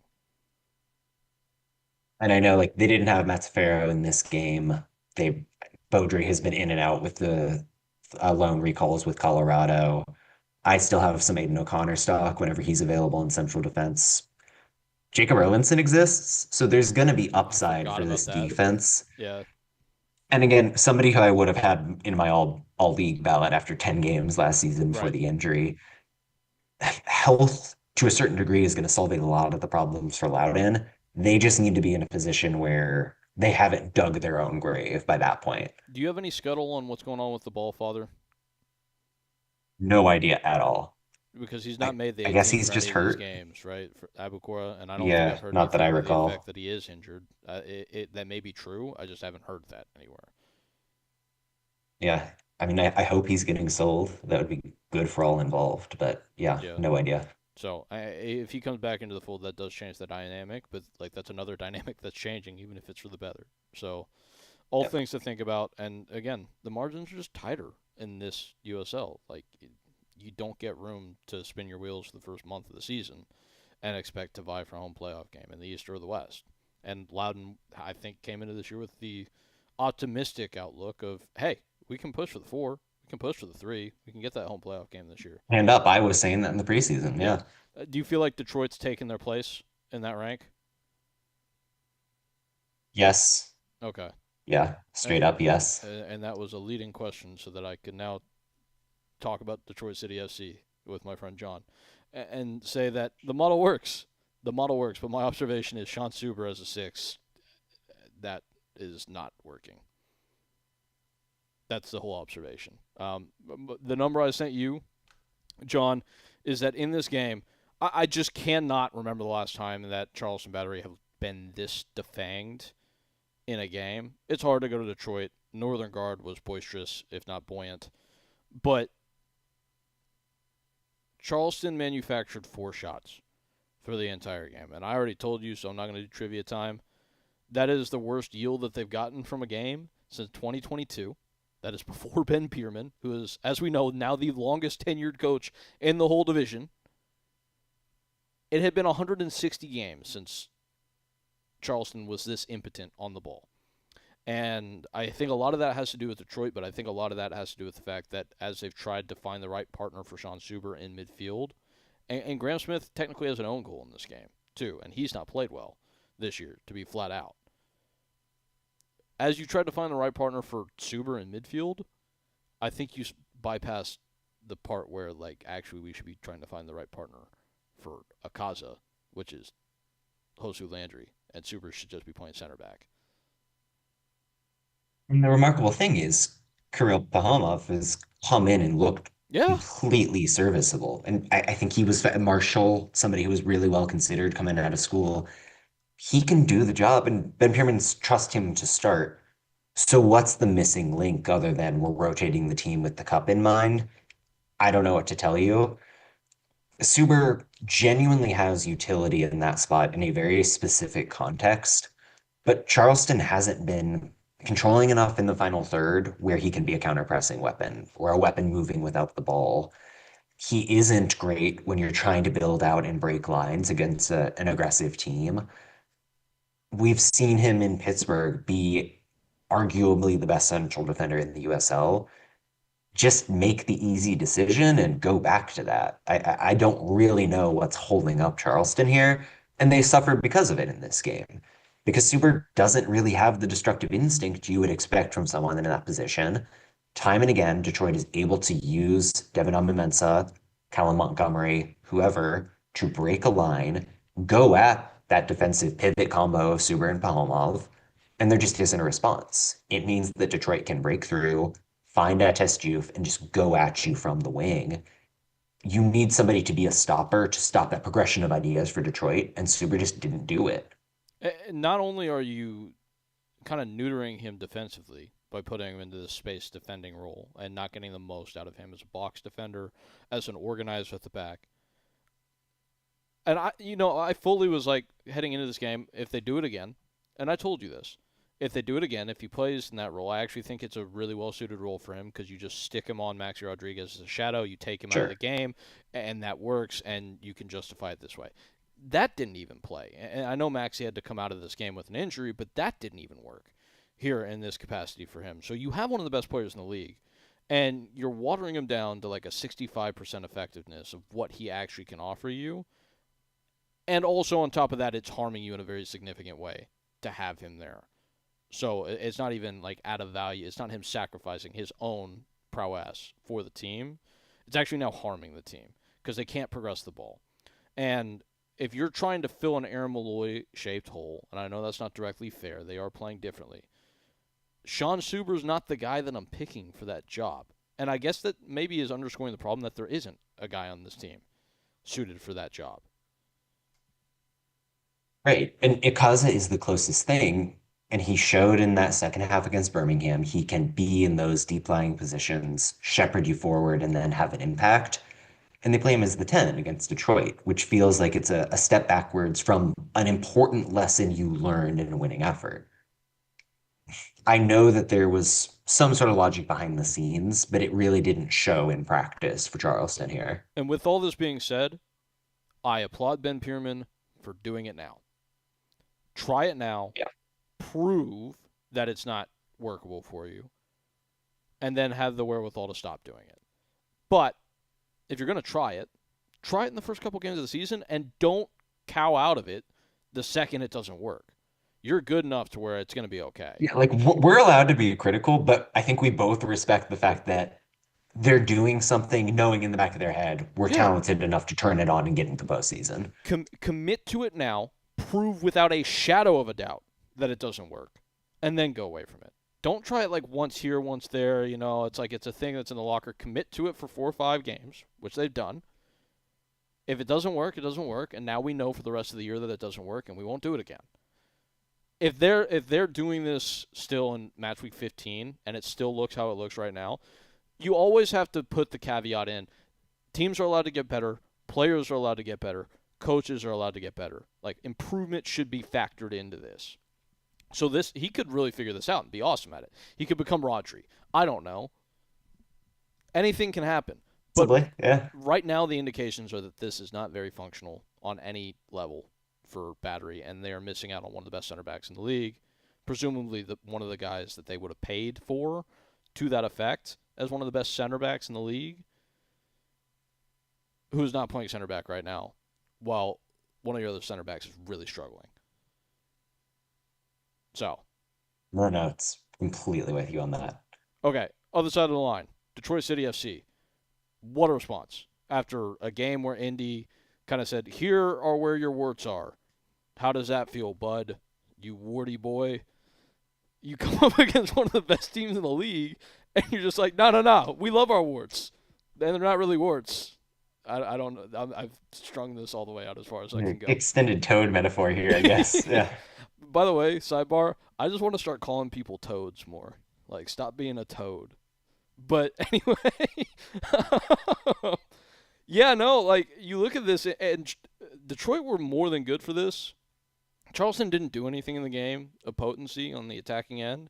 Speaker 1: And I know like they didn't have Matsufero in this game. They Beaudry has been in and out with the loan recalls with Colorado. I still have some Aiden O'Connor stock whenever he's available in central defense. Jacob Erlinson exists, so there's going to be
Speaker 2: I
Speaker 1: upside
Speaker 2: forgot
Speaker 1: for
Speaker 2: about
Speaker 1: this
Speaker 2: that.
Speaker 1: defense.
Speaker 2: Yeah,
Speaker 1: And again, somebody who I would have had in my all league ballot after 10 games last season before
Speaker 2: Right.
Speaker 1: the injury. Health to a certain degree is going to solve a lot of the problems for Loudon. They just need to be in a position where they haven't dug their own grave by that point.
Speaker 2: Do you have any scuttle on what's going on with the ball father?
Speaker 1: No idea at all.
Speaker 2: Because he's not
Speaker 1: I,
Speaker 2: made the
Speaker 1: I guess
Speaker 2: 18
Speaker 1: he's
Speaker 2: for any
Speaker 1: just
Speaker 2: of these
Speaker 1: hurt.
Speaker 2: games, right? For Abukora, and I don't think I've
Speaker 1: Yeah,
Speaker 2: heard
Speaker 1: not that I
Speaker 2: anything to the effect
Speaker 1: recall.
Speaker 2: that he is injured. That may be true. I just haven't heard that anywhere.
Speaker 1: Yeah. I mean, I hope he's getting sold. That would be good for all involved. But yeah,
Speaker 2: Yeah.
Speaker 1: no idea.
Speaker 2: So if he comes back into the fold, that does change the dynamic. But like that's another dynamic that's changing, even if it's for the better. So all
Speaker 1: Yep.
Speaker 2: things to think about. And again, the margins are just tighter in this USL. Like you don't get room to spin your wheels for the first month of the season and expect to vie for a home playoff game in the East or the West. And Loudon, I think, came into this year with the optimistic outlook of, hey, we can push for the 4, we can push for the 3, we can get that home playoff game this year.
Speaker 1: Hand up. I was saying that in the preseason.
Speaker 2: Yeah.
Speaker 1: Yeah.
Speaker 2: Do you feel like Detroit's taken their place in that rank?
Speaker 1: Yes.
Speaker 2: Okay.
Speaker 1: Yeah.
Speaker 2: And,
Speaker 1: Straight up. Yes.
Speaker 2: and that was a leading question so that I could now talk about Detroit City FC with my friend John and say that the model works. The model works, but my observation is Sean Suber as a 6, that is not working. That's the whole observation. The number I sent you, John, is that in this game, I just cannot remember the last time that Charleston Battery have been this defanged in a game. It's hard to go to Detroit. Northern Guard was boisterous, if not buoyant. But Charleston manufactured 4 shots for the entire game. And I already told you, so I'm not going to do trivia time. That is the worst yield that they've gotten from a game since 2022. That is before Ben Pierman, who is, as we know, now the longest tenured coach in the whole division. It had been 160 games since Charleston was this impotent on the ball. And I think a lot of that has to do with Detroit, but I think a lot of that has to do with the fact that as they've tried to find the right partner for Sean Suber in midfield, and Graham Smith technically has an own goal in this game, too, and he's not played well this year, to be flat out. As you try to find the right partner for Suber in midfield, I think you bypass the part where, like, actually we should be trying to find the right partner for Akaza, which is Josu Landry, and Suber should just be playing center back.
Speaker 1: And the remarkable thing is, Kirill Pahomov has come in and looked
Speaker 2: Yeah,
Speaker 1: completely serviceable. And I think he was Marshall, somebody who was really well considered coming out of school. He can do the job, and Ben Pierman's trust him to start. So what's the missing link other than we're rotating the team with the cup in mind? I don't know what to tell you. Suber genuinely has utility in that spot in a very specific context, but Charleston hasn't been controlling enough in the final third where he can be a counter-pressing weapon or a weapon moving without the ball. He isn't great when you're trying to build out and break lines against an aggressive team. We've seen him in Pittsburgh be arguably the best central defender in the USL. Just make the easy decision and go back to that. I don't really know what's holding up Charleston here, and they suffered because of it in this game. Because Super doesn't really have the destructive instinct you would expect from someone in that position. Time and again, Detroit is able to use Devin Mensah, Callum Montgomery, whoever, to break a line, go at that defensive pivot combo of Suber and Palomov, and there just isn't a response. It means that Detroit can break through, find a test Juve, and just go at you from the wing. You need somebody to be a stopper to stop that progression of ideas for Detroit, and Suber just didn't do it.
Speaker 2: Not only are you kind of neutering him defensively by putting him into the space defending role and not getting the most out of him as a box defender, as an organizer at the back. And I fully was like heading into this game, if they do it again, and I told you this, if they do it again, if he plays in that role, I actually think it's a really well suited role for him because you just stick him on Maxi Rodriguez as a shadow, you take him out of the
Speaker 1: Sure.
Speaker 2: game, and that works, and you can justify it this way. That didn't even play. And I know Maxi had to come out of this game with an injury, but that didn't even work here in this capacity for him. So you have one of the best players in the league, and you're watering him down to like a 65% effectiveness of what he actually can offer you. And also on top of that, it's harming you in a very significant way to have him there. So it's not even like out of value. It's not him sacrificing his own prowess for the team. It's actually now harming the team because they can't progress the ball. And if you're trying to fill an Aaron Malloy shaped hole, and I know that's not directly fair, they are playing differently. Sean Suber's not the guy that I'm picking for that job. And I guess that maybe is underscoring the problem that there isn't a guy on this team suited for that job.
Speaker 1: Right. And Ikaza is the closest thing. And he showed in that second half against Birmingham, he can be in those deep lying positions, shepherd you forward, and then have an impact. And they play him as the 10 against Detroit, which feels like it's a step backwards from an important lesson you learned in a winning effort. I know that there was some sort of logic behind the scenes, but it really didn't show in practice for Charleston here.
Speaker 2: And with all this being said, I applaud Ben Pierman for doing it now. Try it now,
Speaker 1: Yeah.
Speaker 2: prove that it's not workable for you, and then have the wherewithal to stop doing it. But if you're going to try it in the first couple games of the season and don't cow out of it the second it doesn't work. You're good enough to where it's going to be okay.
Speaker 1: Yeah, like we're allowed to be critical, but I think we both respect the fact that they're doing something knowing in the back of their head we're
Speaker 2: Yeah.
Speaker 1: talented enough to turn it on and get into postseason.
Speaker 2: Commit to it now, prove without a shadow of a doubt that it doesn't work, and then go away from it. Don't try it like once here, once there. It's like it's a thing that's in the locker. Commit to it for 4 or 5 games, which they've done. If it doesn't work, it doesn't work, and now we know for the rest of the year that it doesn't work, and we won't do it again. If they're doing this still in match week 15 and it still looks how it looks right now, you always have to put the caveat in. Teams are allowed to get better, players are allowed to get better, coaches are allowed to get better. Like improvement should be factored into this. So this he could really figure this out and be awesome at it. He could become Rodri. I don't know. Anything can happen. But
Speaker 1: Possibly, yeah.
Speaker 2: right now the indications are that this is not very functional on any level for Battery, and they are missing out on one of the best center backs in the league, presumably one of the guys that they would have paid for to that effect as one of the best center backs in the league, who's not playing center back right now, while one of your other center backs is really struggling. So,
Speaker 1: No, no, it's completely with you on that.
Speaker 2: okay, other side of the line, Detroit City FC. What a response after a game where Indy kind of said, "Here are where your warts are." How does that feel, bud? You warty boy. You come up against one of the best teams in the league, and you're just like, no, no, no. We love our warts. And they're not really warts. I don't know. I've strung this all the way out as far as I can go.
Speaker 1: Extended toad metaphor here, I guess. Yeah.
Speaker 2: By the way, sidebar, I just want to start calling people toads more. Like, stop being a toad. But anyway, yeah, no, like, you look at this, and Detroit were more than good for this. Charleston didn't do anything in the game of potency on the attacking end.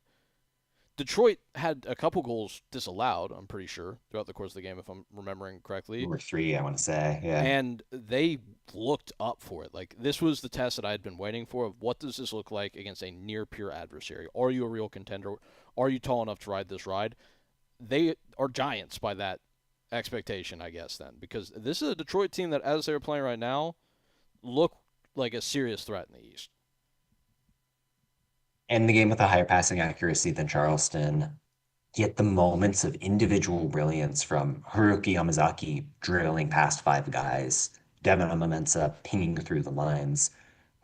Speaker 2: Detroit had a couple goals disallowed, I'm pretty sure, throughout the course of the game, if I'm remembering correctly.
Speaker 1: Number three, I want to say. Yeah.
Speaker 2: And they looked up for it. Like, this was the test that I had been waiting for of what does this look like against a near-peer adversary? Are you a real contender? Are you tall enough to ride this ride? They are giants by that expectation, I guess, then. Because this is a Detroit team that, as they're playing right now, look like a serious threat in the East.
Speaker 1: And the game with a higher passing accuracy than Charleston. Get the moments of individual brilliance from Haruki Yamazaki drilling past five guys, Devin Amamensa pinging through the lines.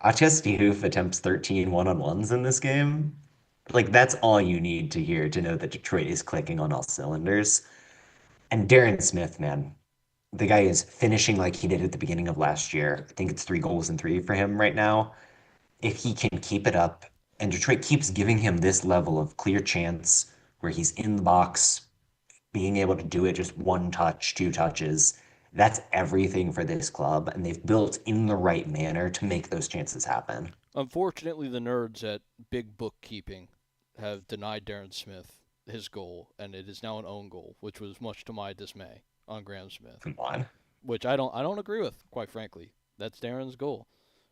Speaker 1: Atias Diouf attempts 13 one-on-ones in this game. Like, that's all you need to hear to know that Detroit is clicking on all cylinders. And Darren Smith, man, the guy is finishing like he did at the beginning of last year. I think it's 3 goals and three for him right now. If he can keep it up, and Detroit keeps giving him this level of clear chance where he's in the box, being able to do it just one touch, 2 touches, that's everything for this club. And they've built in the right manner to make those chances happen.
Speaker 2: Unfortunately, the nerds at Big Bookkeeping have denied Darren Smith his goal, and it is now an own goal, which was much to my dismay on Graham Smith,
Speaker 1: Come on.
Speaker 2: which I don't agree with, quite frankly. That's Darren's goal.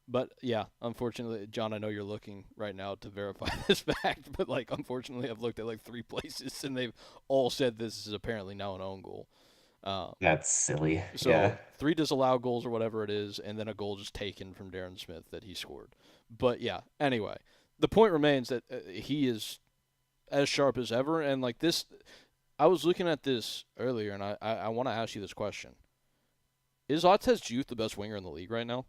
Speaker 2: But yeah, unfortunately, John, I know you're looking right now to verify this fact, but like unfortunately, I've looked at like 3 places and they've all said this is apparently now an own goal. Um,
Speaker 1: That's silly.
Speaker 2: so
Speaker 1: Yeah.
Speaker 2: 3 disallowed goals or whatever it is, and then a goal just taken from Darren Smith that he scored. But yeah, anyway, the point remains that he is as sharp as ever. And like this, I was looking at this earlier, and I want to ask you this question: is Artest Youth the best winger in the league right now?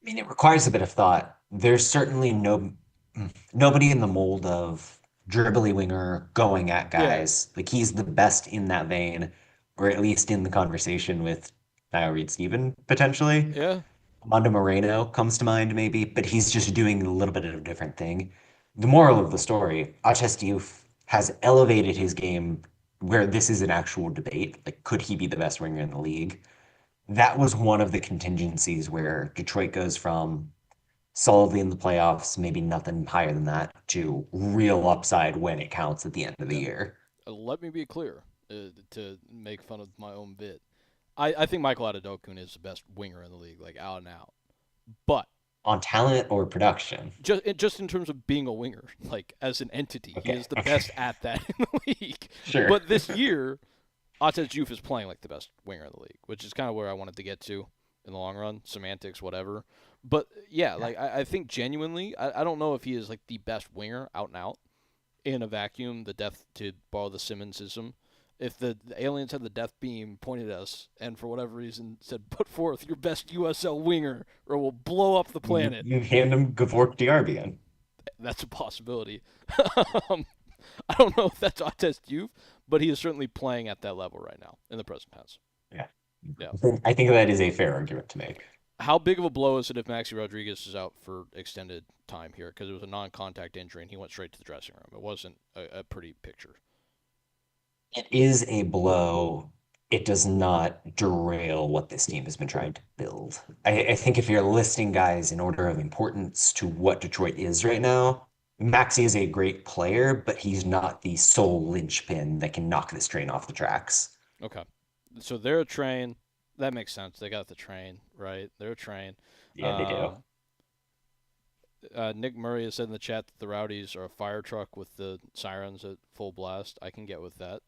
Speaker 1: I mean, it requires a bit of thought. There's certainly nobody in the mold of dribbly winger going at
Speaker 2: Yeah,
Speaker 1: guys. Like he's the best in that vein, or at least in the conversation with Niall Reed-Steven potentially.
Speaker 2: yeah,
Speaker 1: Mondo Moreno comes to mind maybe, but he's just doing a little bit of a different thing. The moral of the story, Diouf has elevated his game where this is an actual debate. Like, could he be the best winger in the league? That was one of the contingencies where Detroit goes from solidly in the playoffs, maybe nothing higher than that, to real upside when it counts at the end of the
Speaker 2: yeah.
Speaker 1: year.
Speaker 2: Let me be clear to make fun of my own bit. I think Michael Adedokun is the best winger in the league, like out and out. But
Speaker 1: On talent or production?
Speaker 2: just in terms of being a winger, like as an entity, he
Speaker 1: Okay,
Speaker 2: is the
Speaker 1: okay,
Speaker 2: best at that in the league.
Speaker 1: sure.
Speaker 2: But this year, Atez Diouf is playing like the best winger in the league, which is kind of where I wanted to get to in the long run. Semantics, whatever. But yeah,
Speaker 1: Yeah.
Speaker 2: like I think genuinely, I don't know if he is like the best winger out and out in a vacuum. The death, to borrow the Simmonsism, if the aliens had the death beam pointed at us and for whatever reason said, "Put forth your best USL winger, or we'll blow up the planet,"
Speaker 1: You hand him Gavork Diarbian.
Speaker 2: that's a possibility. um, I don't know if that's Atez Diouf, but he is certainly playing at that level right now in the present tense.
Speaker 1: Yeah.
Speaker 2: Yeah.
Speaker 1: I think that is a fair argument to make.
Speaker 2: How big of a blow is it if Maxi Rodriguez is out for extended time here? Because it was a non-contact injury and he went straight to the dressing room. It wasn't a pretty picture.
Speaker 1: It is a blow. It does not derail what this team has been trying to build. I think if you're listing guys in order of importance to what Detroit is right now, Maxi is a great player, but he's not the sole linchpin that can knock this train off the tracks.
Speaker 2: Okay. So they're a train. That makes sense. They got the train, right? They're a train.
Speaker 1: Yeah, they do.
Speaker 2: Um, Nick Murray has said in the chat that the Rowdies are a fire truck with the sirens at full blast. I can get with that.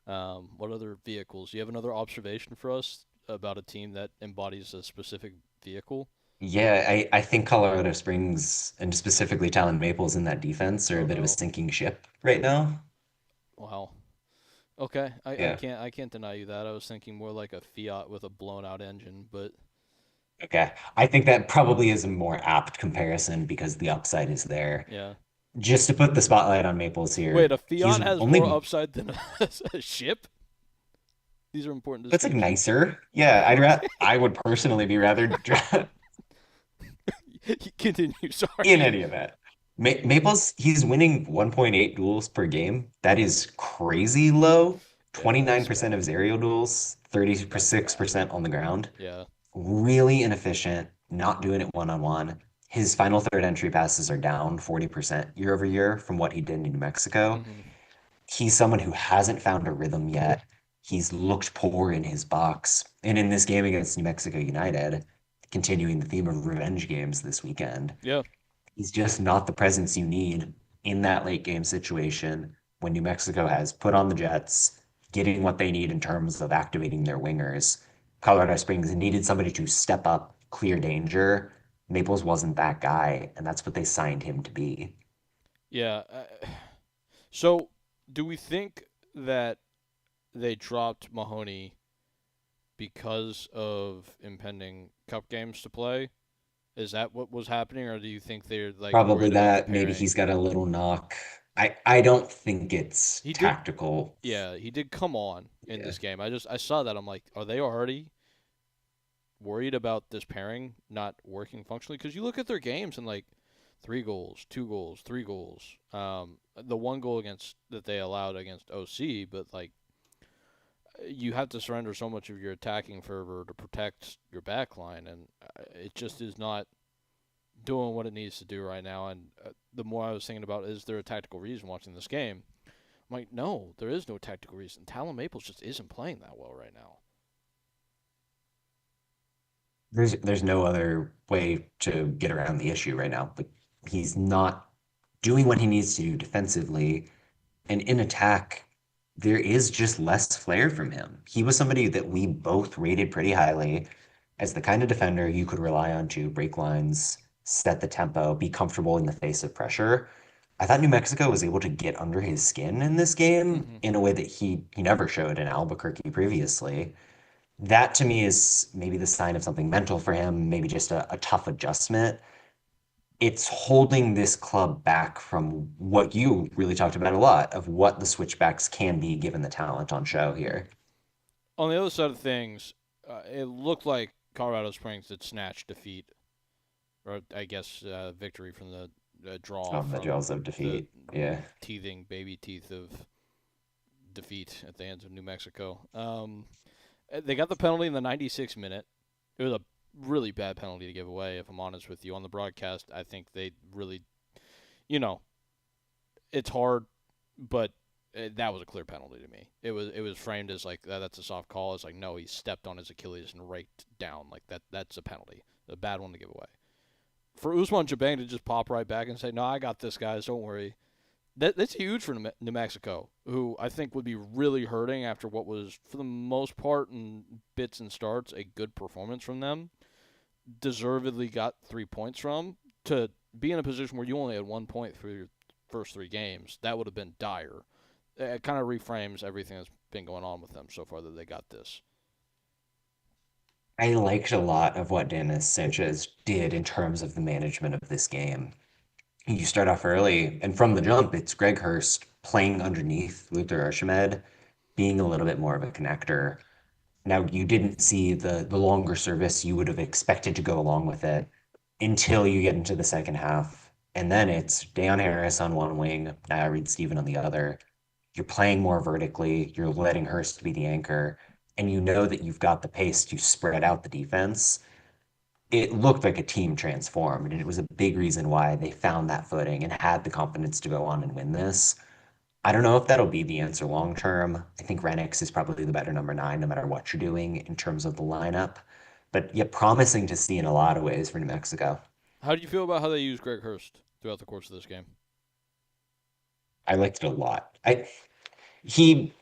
Speaker 2: What other vehicles? Do you have another observation for us about a team that embodies a specific vehicle?
Speaker 1: Yeah, I think Colorado Springs and specifically Talon Maples in that defense are a
Speaker 2: Oh
Speaker 1: bit of a
Speaker 2: no!
Speaker 1: sinking ship right now.
Speaker 2: Wow. Okay, I
Speaker 1: Yeah.
Speaker 2: can't deny you that. I was thinking more like a Fiat with a blown out engine, but
Speaker 1: Okay. I think that probably is a more apt comparison because the upside is there.
Speaker 2: yeah.
Speaker 1: Just to put the spotlight on Maples
Speaker 2: Wait,
Speaker 1: here,
Speaker 2: a
Speaker 1: he's
Speaker 2: Fiat has more
Speaker 1: only
Speaker 2: upside than a ship? These are important
Speaker 1: that's like
Speaker 2: distinctions.
Speaker 1: nicer. Yeah, I would personally be rather
Speaker 2: Continue.
Speaker 1: in
Speaker 2: Sorry.
Speaker 1: any event. Maples, he's winning 1.8 duels per game. That is crazy low.
Speaker 2: Yeah, that's
Speaker 1: 29% of
Speaker 2: bad.
Speaker 1: his aerial duels,
Speaker 2: That's bad.
Speaker 1: 36% on the ground.
Speaker 2: Yeah.
Speaker 1: Really inefficient, not doing it one on one. His final third entry passes are down 40% year over year from what he did in New Mexico.
Speaker 2: Hmm.
Speaker 1: He's someone who hasn't found a rhythm yet. He's looked poor in his box. And in this game against New Mexico United, continuing the theme of revenge games this weekend,
Speaker 2: Yeah.
Speaker 1: he's just not the presence you need in that late game situation when New Mexico has put on the Jets, getting what they need in terms of activating their wingers. Colorado Springs needed somebody to step up, clear danger. Maples wasn't that guy, and that's what they signed him to be.
Speaker 2: Yeah. So, do we think that they dropped Mahoney because of impending cup games to play? Is that what was happening, or do you think they're like
Speaker 1: Probably
Speaker 2: worried about the
Speaker 1: that. Maybe
Speaker 2: pairing?
Speaker 1: he's got a little knock. I don't think it's
Speaker 2: He did,
Speaker 1: tactical.
Speaker 2: yeah, he did come on in
Speaker 1: Yeah.
Speaker 2: this game. I saw that. I'm like, are they already worried about this pairing not working functionally? Because you look at their games and like 3 goals, 2 goals, 3 goals. The one goal against that they allowed against OC, but like you have to surrender so much of your attacking fervor to protect your back line, and it just is not doing what it needs to do right now. And the more I was thinking about, is there a tactical reason watching this game? I'm like, no, there is no tactical reason. Talon Maples just isn't playing that well right now.
Speaker 1: There's no other way to get around the issue right now. But he's not doing what he needs to do defensively. And in attack, there is just less flair from him. He was somebody that we both rated pretty highly. as the kind of defender you could rely on to break lines, set the tempo, be comfortable in the face of pressure. I thought New Mexico was able to get under his skin in this game
Speaker 2: Hmm.
Speaker 1: in a way that he never showed in Albuquerque previously. That to me is maybe the sign of something mental for him, maybe just a tough adjustment. It's holding this club back from what you really talked about a lot of what the switchbacks can be given the talent on show here.
Speaker 2: On the other side of things, it looked like Colorado Springs had snatched defeat, or I guess victory from the draw
Speaker 1: The
Speaker 2: from
Speaker 1: jaws of
Speaker 2: the
Speaker 1: defeat. Yeah.
Speaker 2: teething baby teeth of defeat at the hands of New Mexico. They got the penalty in the 96th minute. It was a really bad penalty to give away, if I'm honest with you. On the broadcast, I think they really, you know, it's hard, but that was a clear penalty to me. It was framed as like that's a soft call. It's like no, he stepped on his Achilles and raked down like that. That's a penalty, a bad one to give away. For Usman Jabang to just pop right back and say, "No, I got this, guys. Don't worry." That's huge for New Mexico, who I think would be really hurting after what was, for the most part, in bits and starts, a good performance from them. Deservedly got 3 points from, to be in a position where you only had 1 point through your first three games. That would have been dire. It kind of reframes everything that's been going on with them so far that they got this.
Speaker 1: I liked a lot of what Dennis Sanchez did in terms of the management of this game. You start off early, and from the jump, it's Greg Hurst playing underneath Luther Archimed, being a little bit more of a connector. Now, you didn't see the longer service you would have expected to go along with it until you get into the second half. And then it's Deion Harris on one wing, Nia Reed Stephen on the other. You're playing more vertically, you're letting Hurst be the anchor, and you know that you've got the pace to spread out the defense. It looked like a team transformed, and it was a big reason why they found that footing and had the confidence to go on and win this. I don't know if that'll be the answer long term. I think Renix is probably the better number nine, no matter what you're doing in terms of the lineup. But yeah, promising to see in a lot of ways for New Mexico.
Speaker 2: How do you feel about how they use Greg Hurst throughout the course of this game?
Speaker 1: I liked it a lot. He,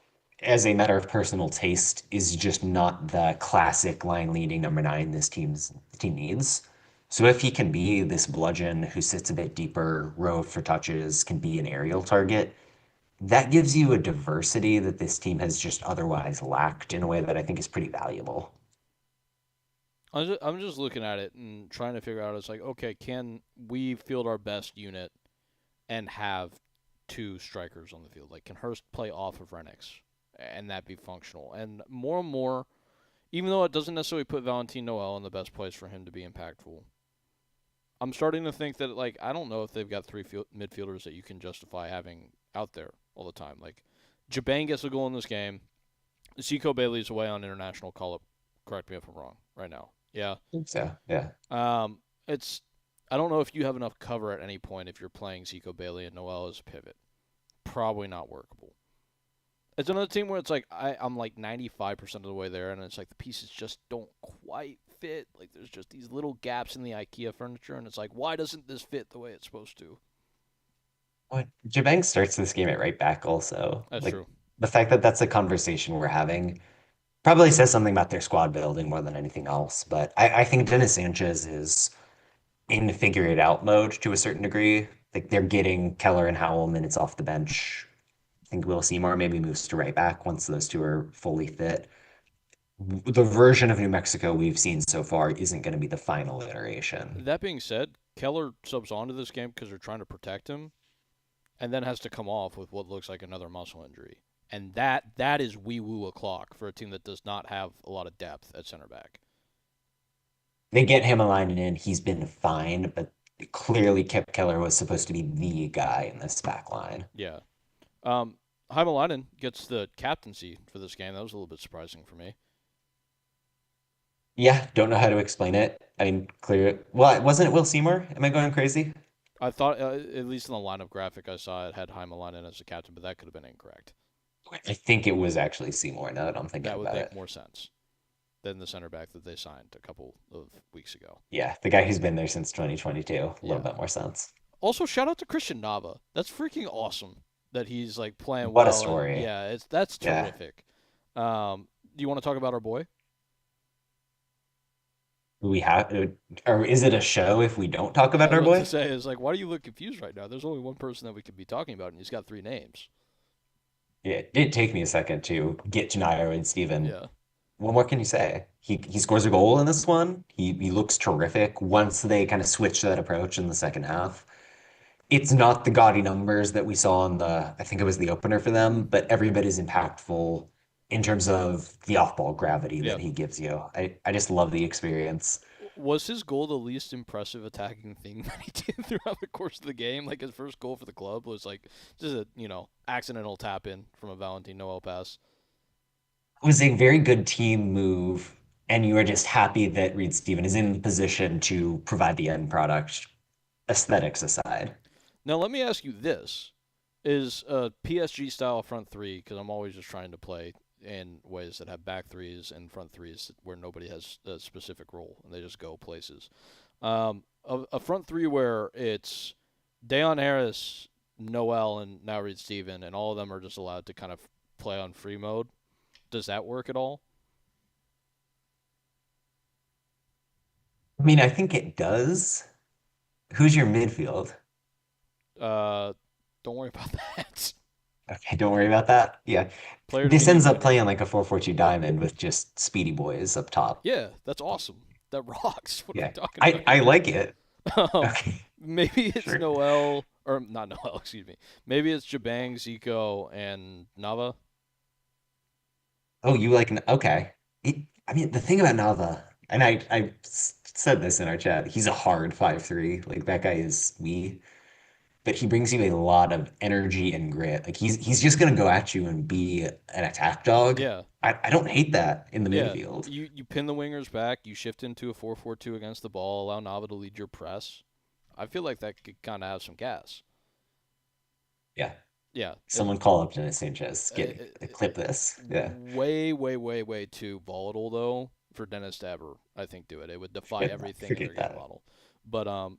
Speaker 1: as a matter of personal taste, is just not the classic line leading number nine team needs. So if he can be this bludgeon who sits a bit deeper, row for touches, can be an aerial target, that gives you a diversity that this team has just otherwise lacked in a way that I think is pretty valuable.
Speaker 2: I'm just looking at it and trying to figure out. It's like, okay, can we field our best unit and have two strikers on the field? Like, can Hurst play off of Renix and that be functional? And more, even though it doesn't necessarily put Valentin Noel in the best place for him to be impactful, I'm starting to think that, like, I don't know if they've got three midfielders that you can justify having out there all the time. Like, Jabang gets a goal in this game. Zico Bailey's away on international call up. Correct me if I'm wrong right now. Yeah.
Speaker 1: I think so, yeah.
Speaker 2: It's I don't know if you have enough cover at any point if you're playing Zico Bailey and Noel as a pivot. Probably not workable. It's another team where it's like I'm like 95% of the way there, and it's like the pieces just don't quite fit. Like there's just these little gaps in the IKEA furniture, and it's like, why doesn't this fit the way it's supposed to?
Speaker 1: What Jabang starts this game at right back also.
Speaker 2: That's
Speaker 1: Like
Speaker 2: true.
Speaker 1: the fact that that's a conversation we're having probably says something about their squad building more than anything else. But I think Dennis Sanchez is in figure it out mode to a certain degree. Like they're getting Keller and Howell minutes off the bench. I think Will Seymour maybe moves to right back once those two are fully fit. The version of New Mexico we've seen so far isn't going to be the final iteration.
Speaker 2: That being said, Keller subs onto this game because they're trying to protect him, and then has to come off with what looks like another muscle injury. And that is wee woo o'clock for a team that does not have a lot of depth at center back.
Speaker 1: They get him aligned in. He's been fine, but clearly Kip Keller was supposed to be the guy in this back line.
Speaker 2: Yeah. Um, Heimalainen gets the captaincy for this game. That was a little bit surprising for me.
Speaker 1: Yeah, don't know how to explain it. I mean, clear. Well, wasn't it Will Seymour? Am I going crazy?
Speaker 2: I thought, at least in the lineup graphic I saw, it had Heimalainen as the captain, but that could have been incorrect.
Speaker 1: I think it was actually Seymour now that I'm thinking
Speaker 2: That would
Speaker 1: about
Speaker 2: make
Speaker 1: it.
Speaker 2: more sense than the center back that they signed a couple of weeks ago.
Speaker 1: Yeah, the guy who's been there since 2022. A little
Speaker 2: Yeah.
Speaker 1: bit more sense.
Speaker 2: Also, shout out to Christian Nava. That's freaking awesome that he's like playing
Speaker 1: What a
Speaker 2: well, and
Speaker 1: story.
Speaker 2: yeah, that's
Speaker 1: Yeah.
Speaker 2: terrific. Do you want to talk about our boy?
Speaker 1: We have, or is it a show if we don't talk
Speaker 2: I
Speaker 1: about
Speaker 2: was
Speaker 1: our
Speaker 2: about to
Speaker 1: boy?
Speaker 2: say, is like, why do you look confused right now? There's only one person that we could be talking about, and he's got three names.
Speaker 1: It did take me a second to get to Nairo and Steven.
Speaker 2: Yeah,
Speaker 1: What more can you say? He scores a goal in this one. He looks terrific once they kind of switch that approach in the second half. It's not the gaudy numbers that we saw in the, I think it was the opener for them, but every bit is impactful in terms of the off-ball gravity
Speaker 2: yeah.
Speaker 1: that he gives you. I just love the experience.
Speaker 2: Was his goal the least impressive attacking thing that he did throughout the course of the game? Like his first goal for the club was like just a accidental tap in from a Valentin Noel pass.
Speaker 1: It was a very good team move, and you are just happy that Reed Steven is in the position to provide the end product, aesthetics aside.
Speaker 2: Now let me ask you this: is a PSG style front three? Because I'm always just trying to play in ways that have back threes and front threes where nobody has a specific role and they just go places. A front three where it's Deon Harris, Noel, and now Reed Steven, and all of them are just allowed to kind of play on free mode. Does that work at all?
Speaker 1: I mean, I think it does. Who's your midfield?
Speaker 2: Uh, don't worry about that.
Speaker 1: Okay, don't worry about that. Yeah.
Speaker 2: Player to
Speaker 1: This
Speaker 2: be
Speaker 1: ends up
Speaker 2: debated.
Speaker 1: playing like a 4-4-2 diamond with just speedy boys up top.
Speaker 2: Yeah, that's awesome. That rocks. What are we
Speaker 1: Yeah.
Speaker 2: talking
Speaker 1: I like it.
Speaker 2: about?
Speaker 1: Okay,
Speaker 2: Maybe it's
Speaker 1: sure.
Speaker 2: Noel or not Noel. Excuse me. Maybe it's Jabang, Zico, and Nava.
Speaker 1: Oh, you like okay. I mean, the thing about Nava, and I said this in our chat, he's a hard 5-3. Like that guy is me, but he brings you a lot of energy and grit. Like he's just gonna go at you and be an attack dog.
Speaker 2: Yeah,
Speaker 1: I don't hate that in the
Speaker 2: yeah.
Speaker 1: midfield.
Speaker 2: You pin the wingers back. You shift into a 4-4-2 against the ball. Allow Nava to lead your press. I feel like that could kind of have some gas.
Speaker 1: Yeah.
Speaker 2: Yeah,
Speaker 1: Someone call up Dennis Sanchez. Get
Speaker 2: it,
Speaker 1: clip this. Yeah.
Speaker 2: way, way, way, way too volatile though for Dennis to ever, I think, do it. It would defy
Speaker 1: Forget that.
Speaker 2: everything in their
Speaker 1: Forget
Speaker 2: game
Speaker 1: that.
Speaker 2: model. But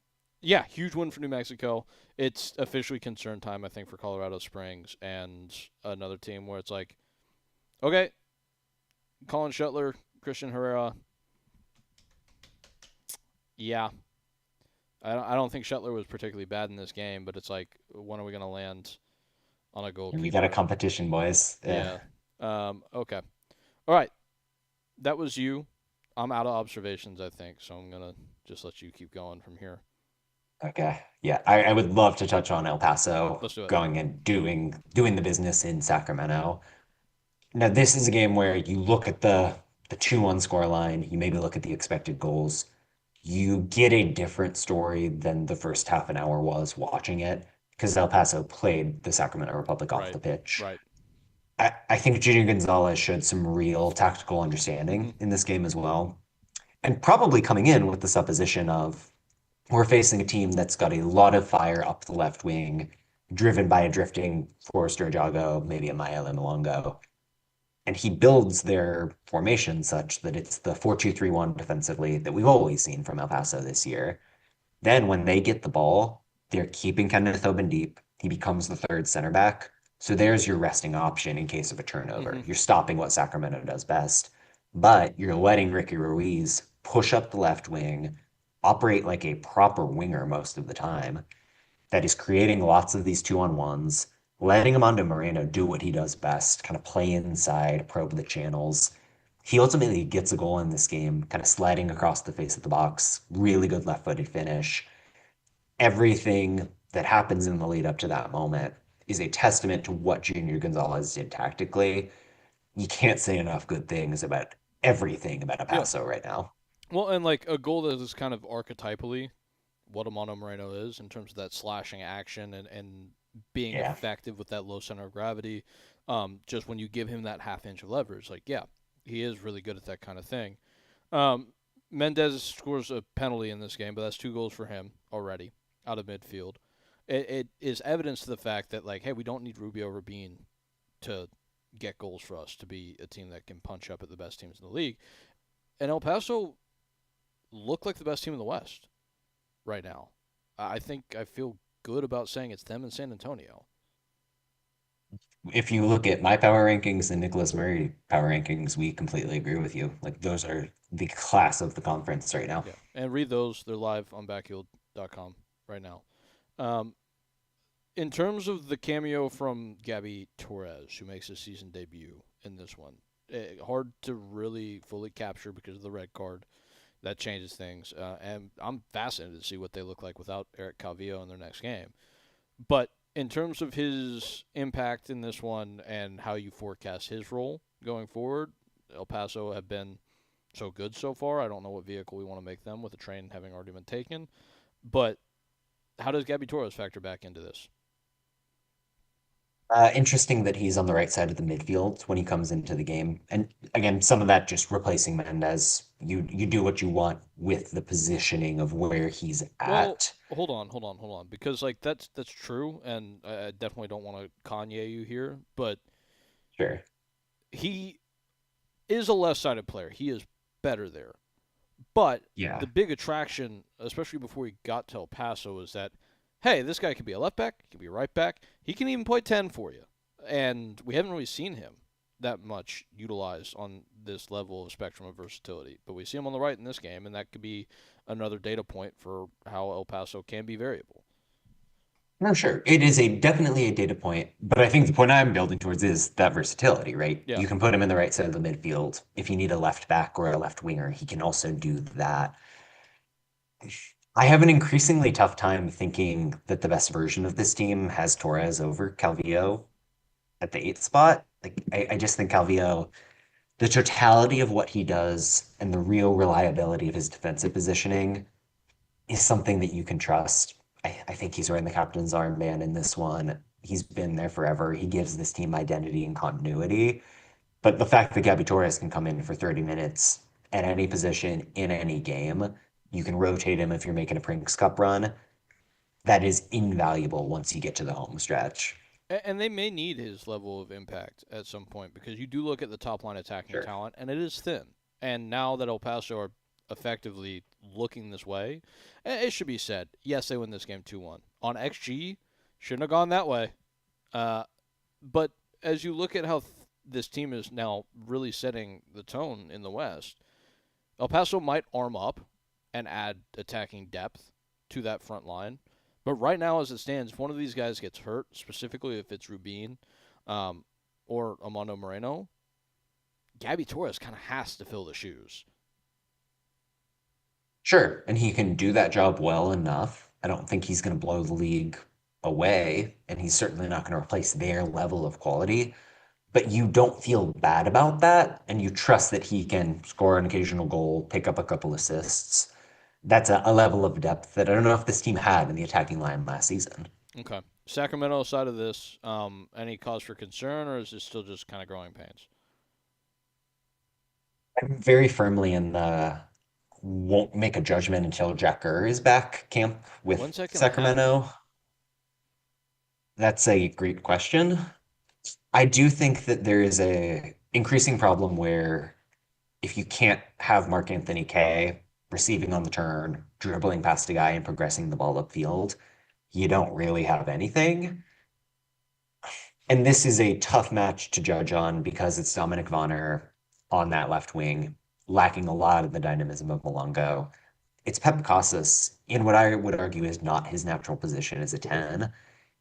Speaker 2: yeah, huge win for New Mexico. It's officially concern time, I think, for Colorado Springs and another team where it's like, okay, Colin Shuttler, Christian Herrera, yeah. I don't think Shuttler was particularly bad in this game, but it's like, when are we going to land on a
Speaker 1: And we got a
Speaker 2: goalkeeper?
Speaker 1: competition, boys. Yeah.
Speaker 2: Yeah. Okay. All right. That was you. I'm out of observations, I think, so I'm gonna just let you keep going from here.
Speaker 1: Okay. Yeah. I would love to touch on El Paso
Speaker 2: Let's do it.
Speaker 1: going and doing the business in Sacramento. Now, this is a game where you look at the 2-1 score line, you maybe look at the expected goals. You get a different story than the first half an hour was watching it because El Paso played the Sacramento Republic off
Speaker 2: Right.
Speaker 1: the pitch.
Speaker 2: Right.
Speaker 1: I think Junior Gonzalez showed some real tactical
Speaker 2: Mm-hmm.
Speaker 1: understanding in this game as well. And probably coming in with the supposition of we're facing a team that's got a lot of fire up the left wing, driven by a drifting Forrester Jago, maybe a Maya Malongo. And he builds their formation such that it's the 4-2-3-1 defensively that we've always seen from El Paso this year. Then when they get the ball, they're keeping Kenneth Oben deep. He becomes the third center back. So there's your resting option in case of a
Speaker 2: Mm-hmm.
Speaker 1: turnover. You're stopping what Sacramento does best, but you're letting Ricky Ruiz push up the left wing, operate like a proper winger most of the time, that is creating lots of these 2-on-1s, letting Amando Moreno do what he does best, kind of play inside, probe the channels. He ultimately gets a goal in this game, kind of sliding across the face of the box, really good left-footed finish. Everything that happens in the lead up to that moment is a testament to what Junior Gonzalez did tactically. You can't say enough good things about everything about El
Speaker 2: Yeah.
Speaker 1: Paso right now.
Speaker 2: Well, and like a goal that is kind of archetypally what Amano Moreno is in terms of that slashing action and being
Speaker 1: Yeah.
Speaker 2: effective with that low center of gravity. Just when you give him that half inch of leverage, like yeah, he is really good at that kind of thing. Um, Mendez scores a penalty in this game, but that's two goals for him already out of midfield. It is evidence to the fact that like, hey, we don't need Rubio Rabin to get goals for us to be a team that can punch up at the best teams in the league. And El Paso look like the best team in the West right now. I think I feel good about saying it's them and San Antonio.
Speaker 1: if you look at my power rankings and Nicholas Murray power rankings, we completely agree with you. Like those are the class of the conference right now.
Speaker 2: Yeah, and read those. They're live on backheel.com right now. Um, in terms of the cameo from Gabby Torres, who makes his season debut in this one, hard to really fully capture because of the red card. That changes things, and I'm fascinated to see what they look like without Eric Calvillo in their next game. But in terms of his impact in this one and how you forecast his role going forward, El Paso have been so good so far. I don't know what vehicle we want to make them with the train having already been taken. But how does Gabby Torres factor back into this?
Speaker 1: Interesting that he's on the right side of the midfield when he comes into the game. And again, some of that just replacing Mendez. You do what you want with the positioning of where he's
Speaker 2: Well,
Speaker 1: at.
Speaker 2: hold on, because like that's true, and I definitely don't want to Kanye you here, but
Speaker 1: Sure.
Speaker 2: he is a left-sided player. He is better there. But the
Speaker 1: Yeah.
Speaker 2: big attraction, especially before he got to El Paso, is that, hey, this guy can be a left back, he can be a right back, he can even play 10 for you. And we haven't really seen him that much utilized on this level of spectrum of versatility. But we see him on the right in this game, and that could be another data point for how El Paso can be variable.
Speaker 1: No, sure. It is a definitely a data point, but I think the point I'm building towards is that versatility, right?
Speaker 2: Yeah.
Speaker 1: You can put him in the right side of the midfield. If you need a left back or a left winger, he can also do that. I have an increasingly tough time thinking that the best version of this team has Torres over Calvillo at the eighth spot. Like I just think Calvillo, the totality of what he does and the real reliability of his defensive positioning is something that you can trust. I think he's wearing the captain's armband in this one. He's been there forever. He gives this team identity and continuity. But the fact that Gabby Torres can come in for 30 minutes at any position in any game, you can rotate him if you're making a Prinks Cup run. That is invaluable once you get to the home stretch.
Speaker 2: And they may need his level of impact at some point because you do look at the top line attacking
Speaker 1: Sure.
Speaker 2: talent, and it is thin. And now that El Paso are effectively looking this way, it should be said, yes, they win this game 2-1. On XG, shouldn't have gone that way. Uh, but as you look at how this team is now really setting the tone in the West, El Paso might arm up and add attacking depth to that front line. But right now, as it stands, if one of these guys gets hurt, specifically if it's Rubin um, or Armando Moreno, Gabby Torres kind of has to fill the shoes.
Speaker 1: Sure. And he can do that job well enough. I don't think he's going to blow the league away, and he's certainly not going to replace their level of quality. But you don't feel bad about that, and you trust that he can score an occasional goal, pick up a couple assists. That's a level of depth that I don't know if this team had in the attacking line last season.
Speaker 2: Okay. Sacramento side of this, any cause for concern, or is this still just kind of growing pains?
Speaker 1: I'm very firmly in the won't make a judgment until Jack Gurr is back camp with
Speaker 2: When's that going to happen?
Speaker 1: Sacramento. That's a great question. I do think that there is a increasing problem where if you can't have Mark Anthony K receiving on the turn, dribbling past a guy and progressing the ball upfield, you don't really have anything. And this is a tough match to judge on because it's Dominic Vonner on that left wing, lacking a lot of the dynamism of Malongo. It's Pep Casas in what I would argue is not his natural position as a 10.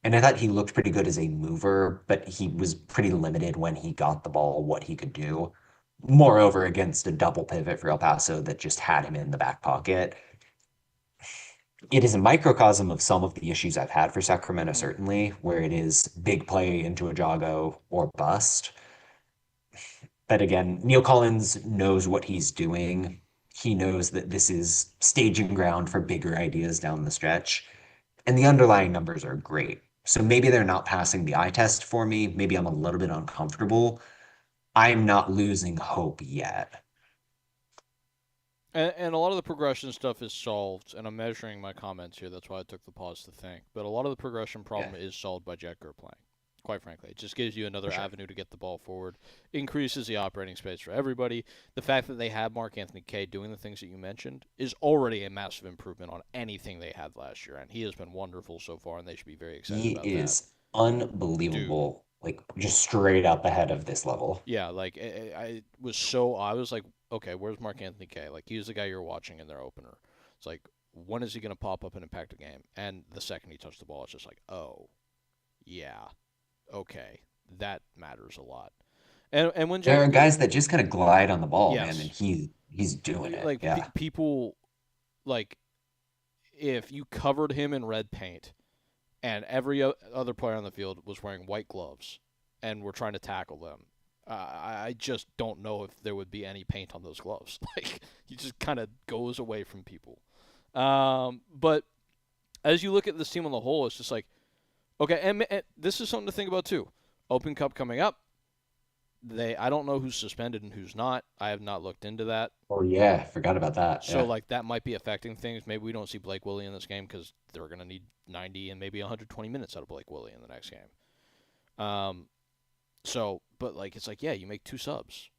Speaker 1: And I thought he looked pretty good as a mover, but he was pretty limited when he got the ball, what he could do. Moreover, against a double pivot for El Paso that just had him in the back pocket. It is a microcosm of some of the issues I've had for Sacramento,
Speaker 2: Mm-hmm.
Speaker 1: certainly, where it is big play into a Jago or bust. But again, Neil Collins knows what he's doing. He knows that this is staging ground for bigger ideas down the stretch. And the underlying numbers are great. So maybe they're not passing the eye test for me. Maybe I'm a little bit uncomfortable. I'm not losing hope yet.
Speaker 2: And a lot of the progression stuff is solved, and I'm measuring my comments here. That's why I took the pause to think. But a lot of the progression
Speaker 1: Yeah,
Speaker 2: problem is solved by Jet Gurr playing. Quite frankly, it just gives you
Speaker 1: for
Speaker 2: another
Speaker 1: sure.
Speaker 2: avenue to get the ball forward, increases the operating space for everybody. The fact that they have Mark Anthony Kay doing the things that you mentioned is already a massive improvement on anything they had last year, and he has been wonderful so far, and they should be very excited
Speaker 1: He
Speaker 2: about that.
Speaker 1: is
Speaker 2: Dude,
Speaker 1: unbelievable. like just straight up ahead of this level.
Speaker 2: Yeah, like I was like, okay, where's Mark Anthony Kay? Like he's the guy you're watching in their opener. It's like, when is he gonna pop up and impact a game? And the second he touched the ball, it's just like, oh yeah, okay, that matters a lot. And when
Speaker 1: There
Speaker 2: Jay,
Speaker 1: are guys that just kind of glide on the ball, man, and
Speaker 2: yes,
Speaker 1: he's doing it.
Speaker 2: like
Speaker 1: Yeah.
Speaker 2: people like if you covered him in red paint and every other player on the field was wearing white gloves and were trying to tackle them, I just don't know if there would be any paint on those gloves. Like he just kind of goes away from people. But as you look at this team on the whole, it's just like, okay, and this is something to think about too. Open Cup coming up. I don't know who's suspended and who's not. I have not looked into that.
Speaker 1: Oh yeah, forgot about that.
Speaker 2: So
Speaker 1: Yeah.
Speaker 2: like that might be affecting things. Maybe we don't see Blake Willie in this game because they're going to need 90 and maybe 120 minutes out of Blake Willie in the next game. So, but like it's like, yeah, you make two subs.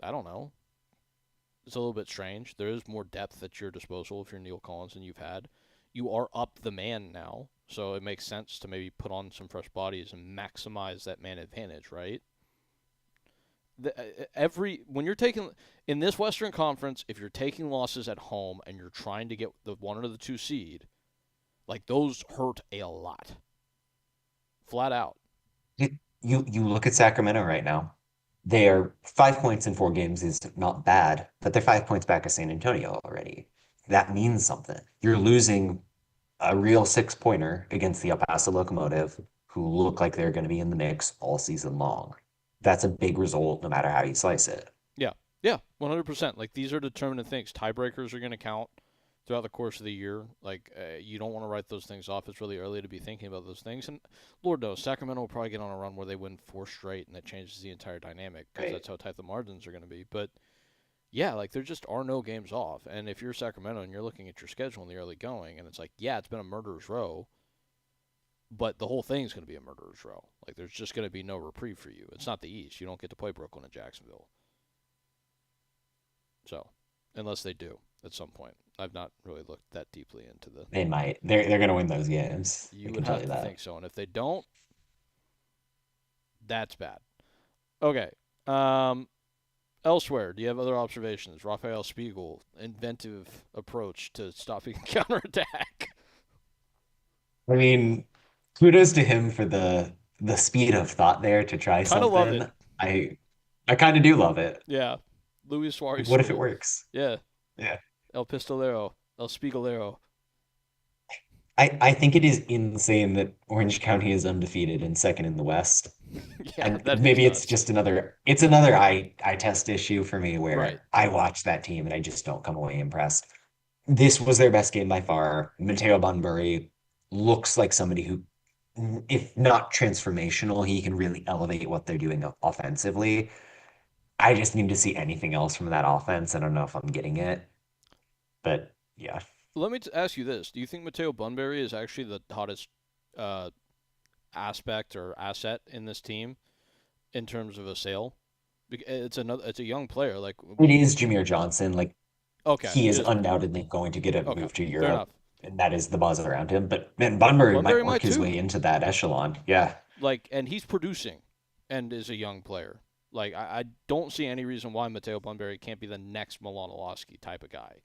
Speaker 2: I don't know. It's a little bit strange. There is more depth at your disposal if you're Neil Collins than you've had. You are up the man now, so it makes sense to maybe put on some fresh bodies and maximize that man advantage, right? Every when you're taking in this Western Conference, if you're taking losses at home and you're trying to get the one or the two seed, like those hurt a lot, flat out.
Speaker 1: You look at Sacramento right now. They are 5 points in 4 games is not bad, but they're 5 points back of San Antonio already. That means something. You're losing a real 6 pointer against the El Paso Locomotive, who look like they're going to be in the mix all season long. That's a big result, no matter how you slice it.
Speaker 2: Yeah, yeah, 100%. Like these are determinant things. Tiebreakers are going to count throughout the course of the year. Like you don't want to write those things off. It's really early to be thinking about those things. And Lord knows, Sacramento will probably get on a run where they win four straight, and that changes the entire dynamic because
Speaker 1: Right.
Speaker 2: that's how tight the margins are going to be. But yeah, like there just are no games off. And if you're Sacramento and you're looking at your schedule in the early going, and it's like, yeah, it's been a murderer's row, but the whole thing's going to be a murderer's row. Like there's just going to be no reprieve for you. It's not the East. You don't get to play Brooklyn and Jacksonville. So, unless they do at some point. I've not really looked that deeply into the.
Speaker 1: They might. They're going to win those games. I
Speaker 2: You
Speaker 1: can
Speaker 2: would
Speaker 1: tell
Speaker 2: have
Speaker 1: you
Speaker 2: to
Speaker 1: that.
Speaker 2: think so. And if they don't, that's bad. Okay. Um, Elsewhere, do you have other observations? Raphael Spiegel, inventive approach to stopping counterattack.
Speaker 1: I mean, kudos to him for the speed of thought there to try
Speaker 2: Kind of love
Speaker 1: something.
Speaker 2: it.
Speaker 1: I I kind of do love it.
Speaker 2: Yeah. Luis
Speaker 1: Like,
Speaker 2: Suarez
Speaker 1: what if it
Speaker 2: school.
Speaker 1: works?
Speaker 2: Yeah.
Speaker 1: Yeah.
Speaker 2: El Pistolero. El Spiegelero.
Speaker 1: I think it is insane that Orange County is undefeated and second in the West.
Speaker 2: Yeah,
Speaker 1: And
Speaker 2: that is
Speaker 1: maybe it's
Speaker 2: nuts.
Speaker 1: just another eye test issue for me
Speaker 2: Right.
Speaker 1: where I watch that team and I just don't come away impressed. This was their best game by far. Matteo Bunbury looks like somebody who, if not transformational, he can really elevate what they're doing offensively. I just need to see anything else from that offense. I don't know if I'm getting it, but yeah.
Speaker 2: Let me ask you this. Do you think Matteo Bunbury is actually the hottest uh, aspect or asset in this team in terms of a sale? It's a young player. Like
Speaker 1: It
Speaker 2: we
Speaker 1: is Jameer Johnson. Like
Speaker 2: okay,
Speaker 1: he
Speaker 2: it
Speaker 1: is
Speaker 2: is.
Speaker 1: undoubtedly going to get a
Speaker 2: Okay,
Speaker 1: move to
Speaker 2: fair
Speaker 1: Europe,
Speaker 2: enough.
Speaker 1: and that is the buzz around him. But man, Bunbury might
Speaker 2: Bunbury
Speaker 1: work
Speaker 2: might
Speaker 1: his
Speaker 2: too.
Speaker 1: way into that echelon. Yeah.
Speaker 2: Like, and he's producing, and is a young player. Like I don't see any reason why Matteo Bunbury can't be the next Milanolowski type of guy.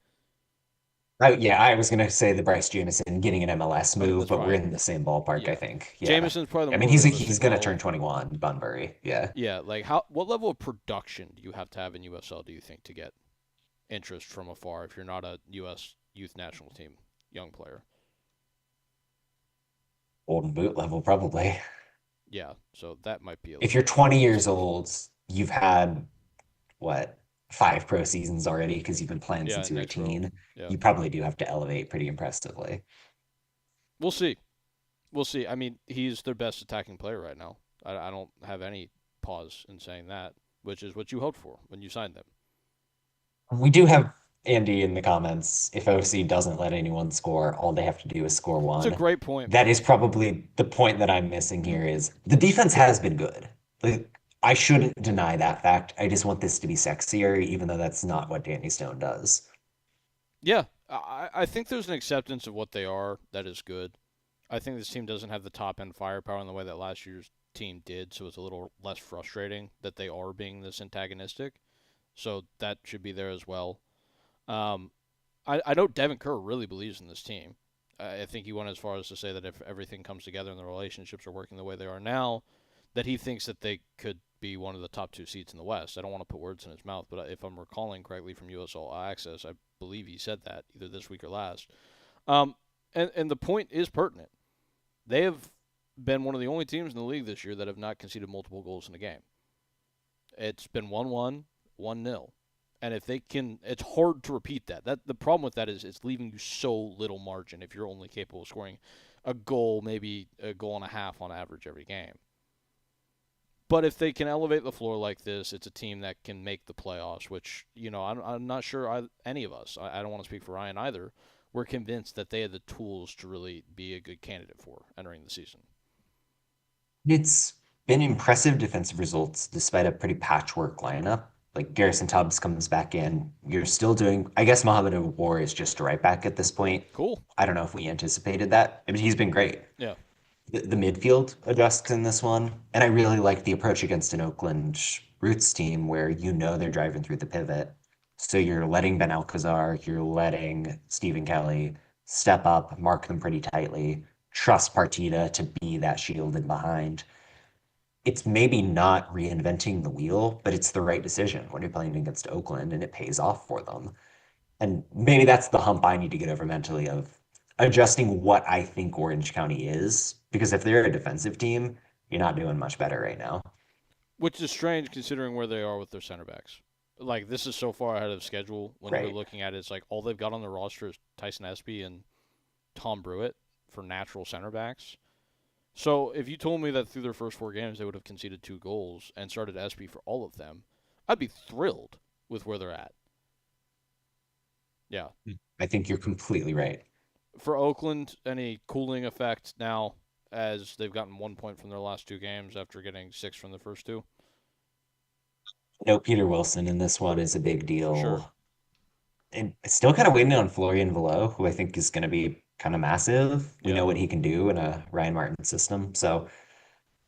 Speaker 1: I was gonna say the Bryce Jameson getting an MLS
Speaker 2: Okay,
Speaker 1: move,
Speaker 2: that's
Speaker 1: but we're
Speaker 2: fine.
Speaker 1: in the same ballpark, I
Speaker 2: Yeah,
Speaker 1: think. Yeah.
Speaker 2: Jameson's probably
Speaker 1: I
Speaker 2: the
Speaker 1: mean,
Speaker 2: more
Speaker 1: he's
Speaker 2: realistic
Speaker 1: gonna turn
Speaker 2: goal.
Speaker 1: 21, Bunbury. Yeah.
Speaker 2: Yeah, like what level of production do you have to have in USL? Do you think to get interest from afar if you're not a U.S. youth national team young player?
Speaker 1: Golden boot level, probably.
Speaker 2: Yeah, so that might be a
Speaker 1: If
Speaker 2: little
Speaker 1: you're
Speaker 2: bit more
Speaker 1: 20 years
Speaker 2: realistic.
Speaker 1: old, you've had what, 5 pro seasons already because you've been playing
Speaker 2: Yeah,
Speaker 1: since you were a
Speaker 2: next row.
Speaker 1: teen.
Speaker 2: Yeah,
Speaker 1: You probably do have to elevate pretty impressively.
Speaker 2: we'll see. We'll see. I mean, he's their best attacking player right now. I don't have any pause in saying that, which is what you hoped for when you signed them.
Speaker 1: We do have Andy in the comments. If OC doesn't let anyone score, all they have to do is score
Speaker 2: It's a
Speaker 1: one.
Speaker 2: great point.
Speaker 1: That is probably the point that I'm missing here is the defense has been good. Like, I shouldn't deny that fact. I just want this to be sexier, even though that's not what Danny Stone does.
Speaker 2: Yeah, I think there's an acceptance of what they are that is good. I think this team doesn't have the top end firepower in the way that last year's team did, so it's a little less frustrating that they are being this antagonistic. So that should be there as well. Um, I know Devin Kerr really believes in this team. I think he went as far as to say that if everything comes together and the relationships are working the way they are now, that he thinks that they could be one of the top two seeds in the West. I don't want to put words in his mouth, but if I'm recalling correctly from USL Access, I believe he said that either this week or last. Um, and the point is pertinent. They have been one of the only teams in the league this year that have not conceded multiple goals in a game. It's been 1-1, 1-0. And if they can, it's hard to repeat that. The problem with that is it's leaving you so little margin if you're only capable of scoring a goal, maybe a goal and a half on average every game. But if they can elevate the floor like this, it's a team that can make the playoffs, which, I'm not sure any of us, I don't want to speak for Ryan either, we're convinced that they had the tools to really be a good candidate for entering the season.
Speaker 1: It's been impressive defensive results despite a pretty patchwork lineup. Like Garrison Tubbs comes back in. You're still doing, I guess Mohamed War is just a right back at this point.
Speaker 2: Cool.
Speaker 1: I don't know if we anticipated that. I mean, he's been great.
Speaker 2: Yeah.
Speaker 1: The midfield adjusts in this one. And I really like the approach against an Oakland Roots team where you know they're driving through the pivot. So you're letting Ben Alcazar, you're letting Stephen Kelly step up, mark them pretty tightly, trust Partita to be that shield in behind. It's maybe not reinventing the wheel, but it's the right decision when you're playing against Oakland and it pays off for them. And maybe that's the hump I need to get over mentally of adjusting what I think Orange County is. Because if they're a defensive team, you're not doing much better right now.
Speaker 2: Which is strange considering where they are with their center backs. Like, this is so far ahead of schedule. When you're
Speaker 1: Right.
Speaker 2: looking at it, it's like all they've got on their roster is Tyson Espy and Tom Brewitt for natural center backs. So if you told me that through their first 4 games they would have conceded 2 goals and started Espy for all of them, I'd be thrilled with where they're at. Yeah.
Speaker 1: I think you're completely right.
Speaker 2: For Oakland, any cooling effect now as they've gotten 1 point from their last 2 games after getting 6 from the first two?
Speaker 1: No Peter Wilson in this one is a big
Speaker 2: Sure.
Speaker 1: deal. And still kind of waiting on Florian Velo, who I think is going to be kind of massive. We
Speaker 2: Yeah.
Speaker 1: know what he can do in a Ryan Martin system. So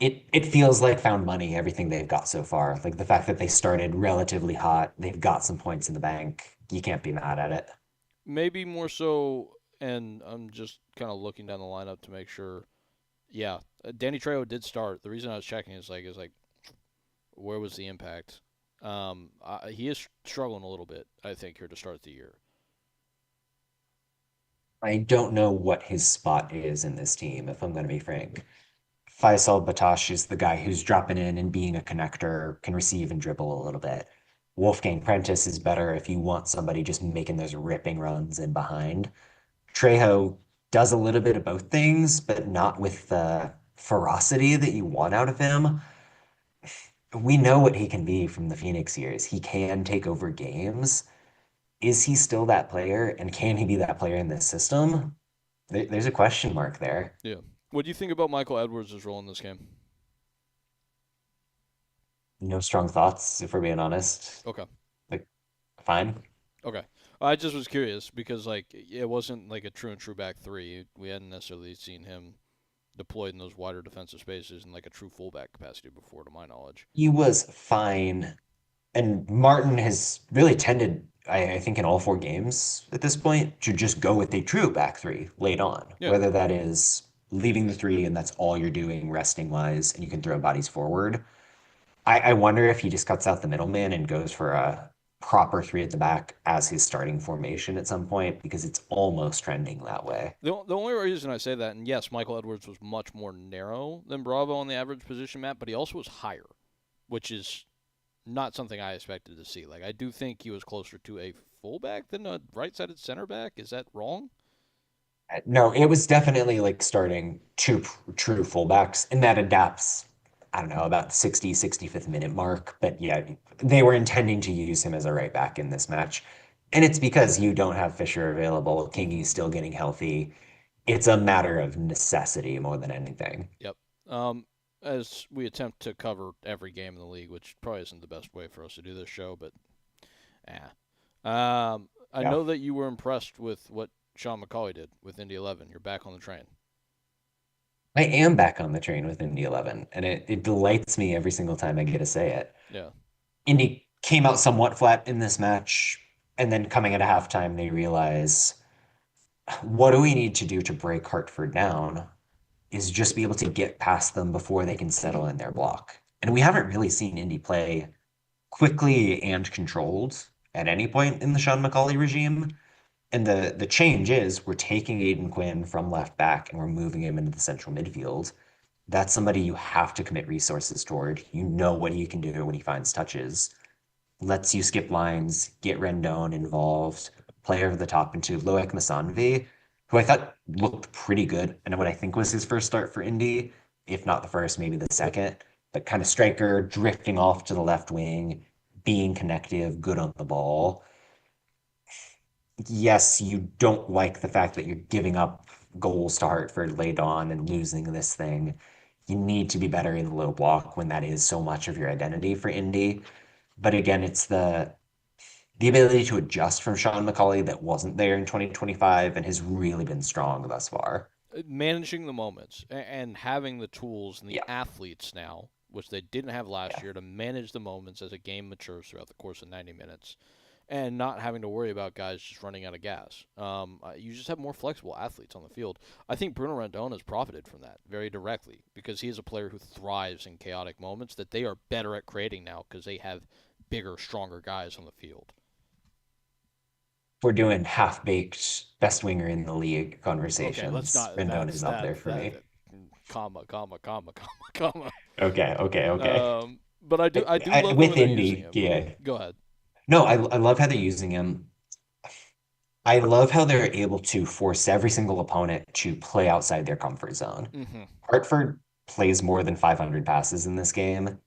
Speaker 1: it feels like found money, everything they've got so far. Like the fact that they started relatively hot, they've got some points in the bank. You can't be mad at it.
Speaker 2: Maybe more so, and I'm just kind of looking down the lineup to make sure. Yeah, Danny Trejo did start. The reason I was checking is like, where was the impact? He is struggling a little bit, I think, here to start the year.
Speaker 1: I don't know what his spot is in this team, if I'm going to be frank. Faisal Batash is the guy who's dropping in and being a connector, can receive and dribble a little bit. Wolfgang Prentice is better if you want somebody just making those ripping runs in behind. Trejo does a little bit of both things, but not with the ferocity that you want out of him. We know what he can be from the Phoenix years. He can take over games. Is he still that player? And can he be that player in this system? There's a question mark there.
Speaker 2: Yeah. What do you think about Michael Edwards' role in this game?
Speaker 1: No strong thoughts, if we're being honest.
Speaker 2: Okay.
Speaker 1: Like, fine.
Speaker 2: Okay. I just was curious because like it wasn't like a true and true back three. We hadn't necessarily seen him deployed in those wider defensive spaces in like a true fullback capacity before, to my knowledge.
Speaker 1: He was fine. And Martin has really tended, I think, in all 4 games at this point, to just go with a true back three late on,
Speaker 2: Yeah.
Speaker 1: whether that is leaving the three and that's all you're doing resting wise, and you can throw bodies forward. I wonder if he just cuts out the middleman and goes for a proper three at the back as his starting formation at some point, because it's almost trending that way.
Speaker 2: The only reason I say that, and yes, Michael Edwards was much more narrow than Bravo on the average position map, but he also was higher, which is not something I expected to see. Like, I do think he was closer to a fullback than a right-sided center back. Is that wrong?
Speaker 1: No, it was definitely like starting two true fullbacks, and that adapts, I don't know, about 60, 65th minute mark. But yeah, they were intending to use him as a right back in this match. And it's because you don't have Fisher available. Kingy's still getting healthy. It's a matter of necessity more than anything.
Speaker 2: Yep. As we attempt to cover every game in the league, which probably isn't the best way for us to do this show, but I
Speaker 1: Yeah.
Speaker 2: know that you were impressed with what Sean McCauley did with Indy 11. You're back on the train.
Speaker 1: I am back on the train with Indy 11, and it delights me every single time I get to say it.
Speaker 2: Yeah.
Speaker 1: Indy came out somewhat flat in this match, and then coming at a halftime, they realize what do we need to do to break Hartford down is just be able to get past them before they can settle in their block. And we haven't really seen Indy play quickly and controlled at any point in the Sean McCauley regime. And the change is we're taking Aiden Quinn from left back and we're moving him into the central midfield. That's somebody you have to commit resources toward. You know what he can do when he finds touches. Lets you skip lines, get Rendon involved, play over the top into Loic Masanvi, who I thought looked pretty good and what I think was his first start for Indy, if not the first, maybe the second. But kind of striker, drifting off to the left wing, being connective, good on the ball. Yes, you don't like the fact that you're giving up goals to Hartford late on and losing this thing. You need to be better in the low block when that is so much of your identity for Indy. But again, it's the ability to adjust from Sean McCauley that wasn't there in 2025 and has really been strong thus far.
Speaker 2: Managing the moments and having the tools and the
Speaker 1: Yeah,
Speaker 2: athletes now, which they didn't have last
Speaker 1: yeah.
Speaker 2: year, to manage the moments as a game matures throughout the course of 90 minutes, and not having to worry about guys just running out of gas. You just have more flexible athletes on the field. I think Bruno Randon has profited from that very directly because he is a player who thrives in chaotic moments that they are better at creating now because they have bigger, stronger guys on the field.
Speaker 1: We're doing half-baked best winger in the league
Speaker 2: Okay, let's
Speaker 1: conversations.
Speaker 2: not.
Speaker 1: Rendon
Speaker 2: That's
Speaker 1: is up
Speaker 2: that
Speaker 1: there for
Speaker 2: that,
Speaker 1: me.
Speaker 2: that comma, comma, comma, comma, comma.
Speaker 1: Okay, okay, okay.
Speaker 2: But I do love the way
Speaker 1: With
Speaker 2: they're using
Speaker 1: Indy,
Speaker 2: him.
Speaker 1: yeah.
Speaker 2: Go ahead.
Speaker 1: No, I love how they're using him. I love how they're able to force every single opponent to play outside their comfort zone.
Speaker 2: Hmm.
Speaker 1: Hartford plays more than 500 passes in this game.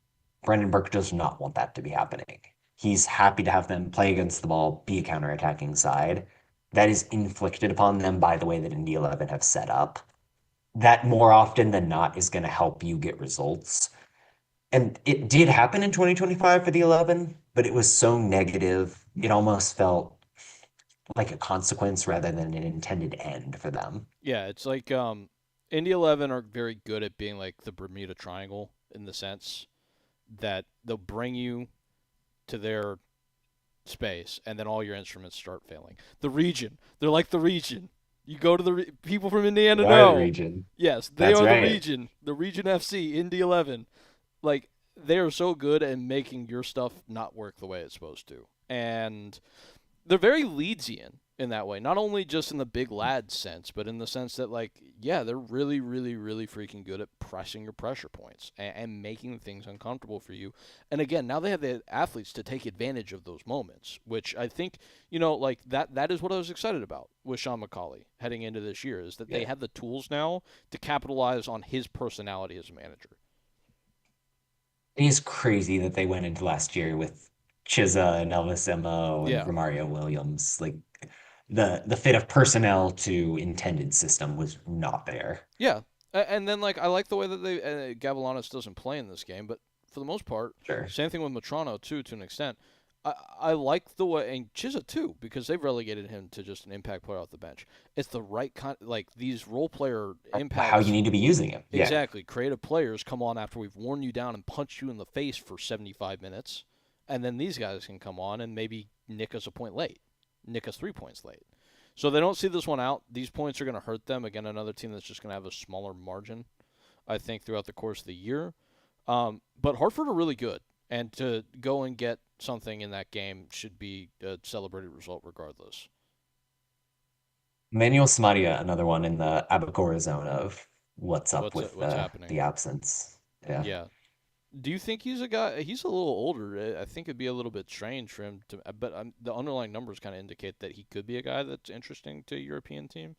Speaker 1: Brendan Burke does not want that to be happening. He's happy to have them play against the ball, be a counterattacking side. That is inflicted upon them by the way that Indy 11 have set up. That more often than not is going to help you get results. And it did happen in 2025 for the 11, but it was so negative. It almost felt like a consequence rather than an intended end for them.
Speaker 2: Yeah, it's like Indy 11 are very good at being like the Bermuda Triangle in the sense that they'll bring you to their space and then all your instruments start failing. The region, they're like the region. You go to people from Indiana
Speaker 1: They are the
Speaker 2: know.
Speaker 1: region.
Speaker 2: Yes, they
Speaker 1: That's
Speaker 2: are the
Speaker 1: right.
Speaker 2: region. The Region FC, Indy 11. Like they are so good at making your stuff not work the way it's supposed to. And they're very Leedsian in that way. Not only just in the big lad sense, but in the sense that like, yeah, they're really, really, really freaking good at pressing your pressure points and making things uncomfortable for you. And again, now they have the athletes to take advantage of those moments, which I think, like that is what I was excited about with Sean McCauley heading into this year, is that they
Speaker 1: Yeah.
Speaker 2: have the tools now to capitalize on his personality as a manager.
Speaker 1: It is crazy that they went into last year with Chiza and Elvis Mo and
Speaker 2: Yeah.
Speaker 1: Romario Williams. Like the fit of personnel to intended system was not there.
Speaker 2: Yeah, and then like I like the way that they Gavilanis doesn't play in this game, but for the most part,
Speaker 1: Sure.
Speaker 2: same thing with Matrano too, to an extent. I like the way, and Chiza too, because they've relegated him to just an impact player off the bench. It's the right kind, like these role player
Speaker 1: How you
Speaker 2: impact.
Speaker 1: need to be using him. Yeah.
Speaker 2: Exactly, creative players come on after we've worn you down and punched you in the face for 75 minutes, and then these guys can come on and maybe nick us a point late, nick us 3 points late. So they don't see this one out. These points are going to hurt them. Again, another team that's just going to have a smaller margin, I think, throughout the course of the year. But Hartford are really good, and to go and get something in that game should be a celebrated result regardless.
Speaker 1: Manuel Samaria, another one in the Abacora zone of what's up with
Speaker 2: What's happening?
Speaker 1: the absence. Yeah.
Speaker 2: Yeah. Do you think he's a guy? He's a little older. I think it'd be a little bit strange for him to. But the underlying numbers kind of indicate that he could be a guy that's interesting to a European team.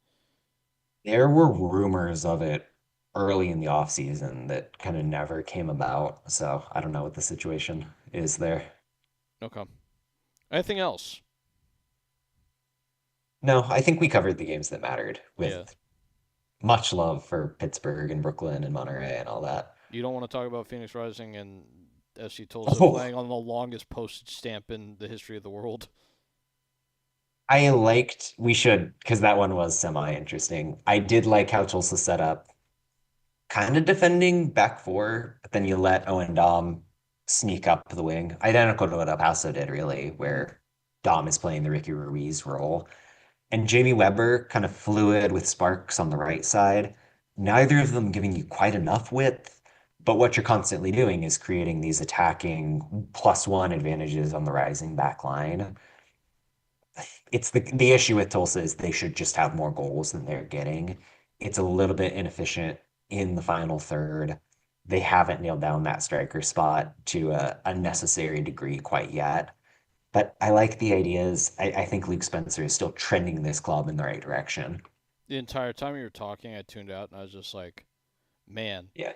Speaker 1: There were rumors of it early in the off season that kind of never came about. So I don't know what the situation is there.
Speaker 2: Okay. Anything else?
Speaker 1: No, I think we covered the games that mattered
Speaker 2: Yeah.
Speaker 1: with much love for Pittsburgh and Brooklyn and Monterey and all that.
Speaker 2: You don't want to talk about Phoenix Rising and SC Tulsa
Speaker 1: Oh,
Speaker 2: playing on the longest postage stamp in the history of the world.
Speaker 1: I liked, we should, because that one was semi-interesting. I did like how Tulsa set up. kind of defending back four, but then you let Owen Dom sneak up the wing. Identical to what El Paso did, really, where Dom is playing the Ricky Ruiz role. And Jamie Weber kind of fluid with Sparks on the right side. Neither of them giving you quite enough width, but what you're constantly doing is creating these attacking +1 advantages on the rising back line. It's the issue with Tulsa is they should just have more goals than they're getting. It's a little bit inefficient in the final third. They haven't nailed down that striker spot to a necessary degree quite yet. But I like the ideas. I think Luke Spencer is still trending this club in the right direction.
Speaker 2: The entire time you were talking, I tuned out and I was just like, man,
Speaker 1: Yeah.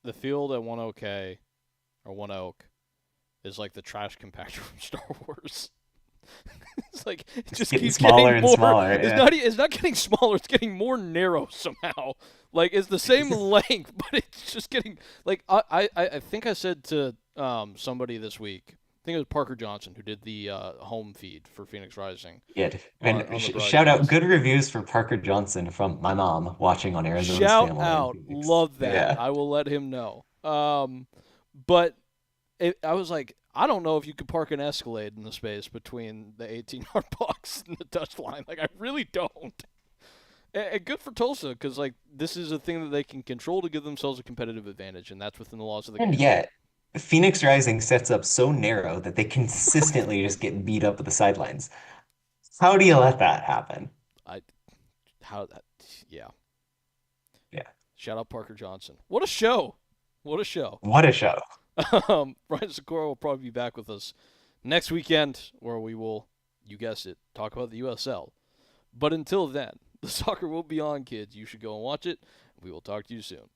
Speaker 2: the field at One OK or One Oak is like the trash compactor from Star Wars. It's like it
Speaker 1: It's
Speaker 2: just
Speaker 1: getting
Speaker 2: keeps
Speaker 1: smaller
Speaker 2: getting
Speaker 1: and
Speaker 2: more.
Speaker 1: smaller.
Speaker 2: It's
Speaker 1: Yeah.
Speaker 2: not. It's not getting smaller. It's getting more narrow somehow. Like it's the same length, but it's just getting like I think I said to somebody this week. I think it was Parker Johnson who did the home feed for Phoenix Rising
Speaker 1: Yeah.
Speaker 2: on
Speaker 1: And
Speaker 2: the
Speaker 1: shout out
Speaker 2: broadcast.
Speaker 1: good reviews for Parker Johnson from my mom watching on Arizona's
Speaker 2: Shout
Speaker 1: family in
Speaker 2: out,
Speaker 1: Phoenix.
Speaker 2: love that.
Speaker 1: Yeah.
Speaker 2: I will let him know. But I was like, I don't know if you could park an Escalade in the space between the 18-yard box and the touchline. Like, I really don't. And good for Tulsa because like this is a thing that they can control to give themselves a competitive advantage, and that's within the laws of the
Speaker 1: And
Speaker 2: game.
Speaker 1: yet, Phoenix Rising sets up so narrow that they consistently just get beat up at the sidelines. How do you let that happen?
Speaker 2: I how that yeah.
Speaker 1: Yeah.
Speaker 2: Shout out Parker Johnson. What a show! What a show.
Speaker 1: What a show.
Speaker 2: Brian Sikora will probably be back with us next weekend, where we will, you guessed it, talk about the USL. But until then, the soccer will be on, kids. You should go and watch it. We will talk to you soon.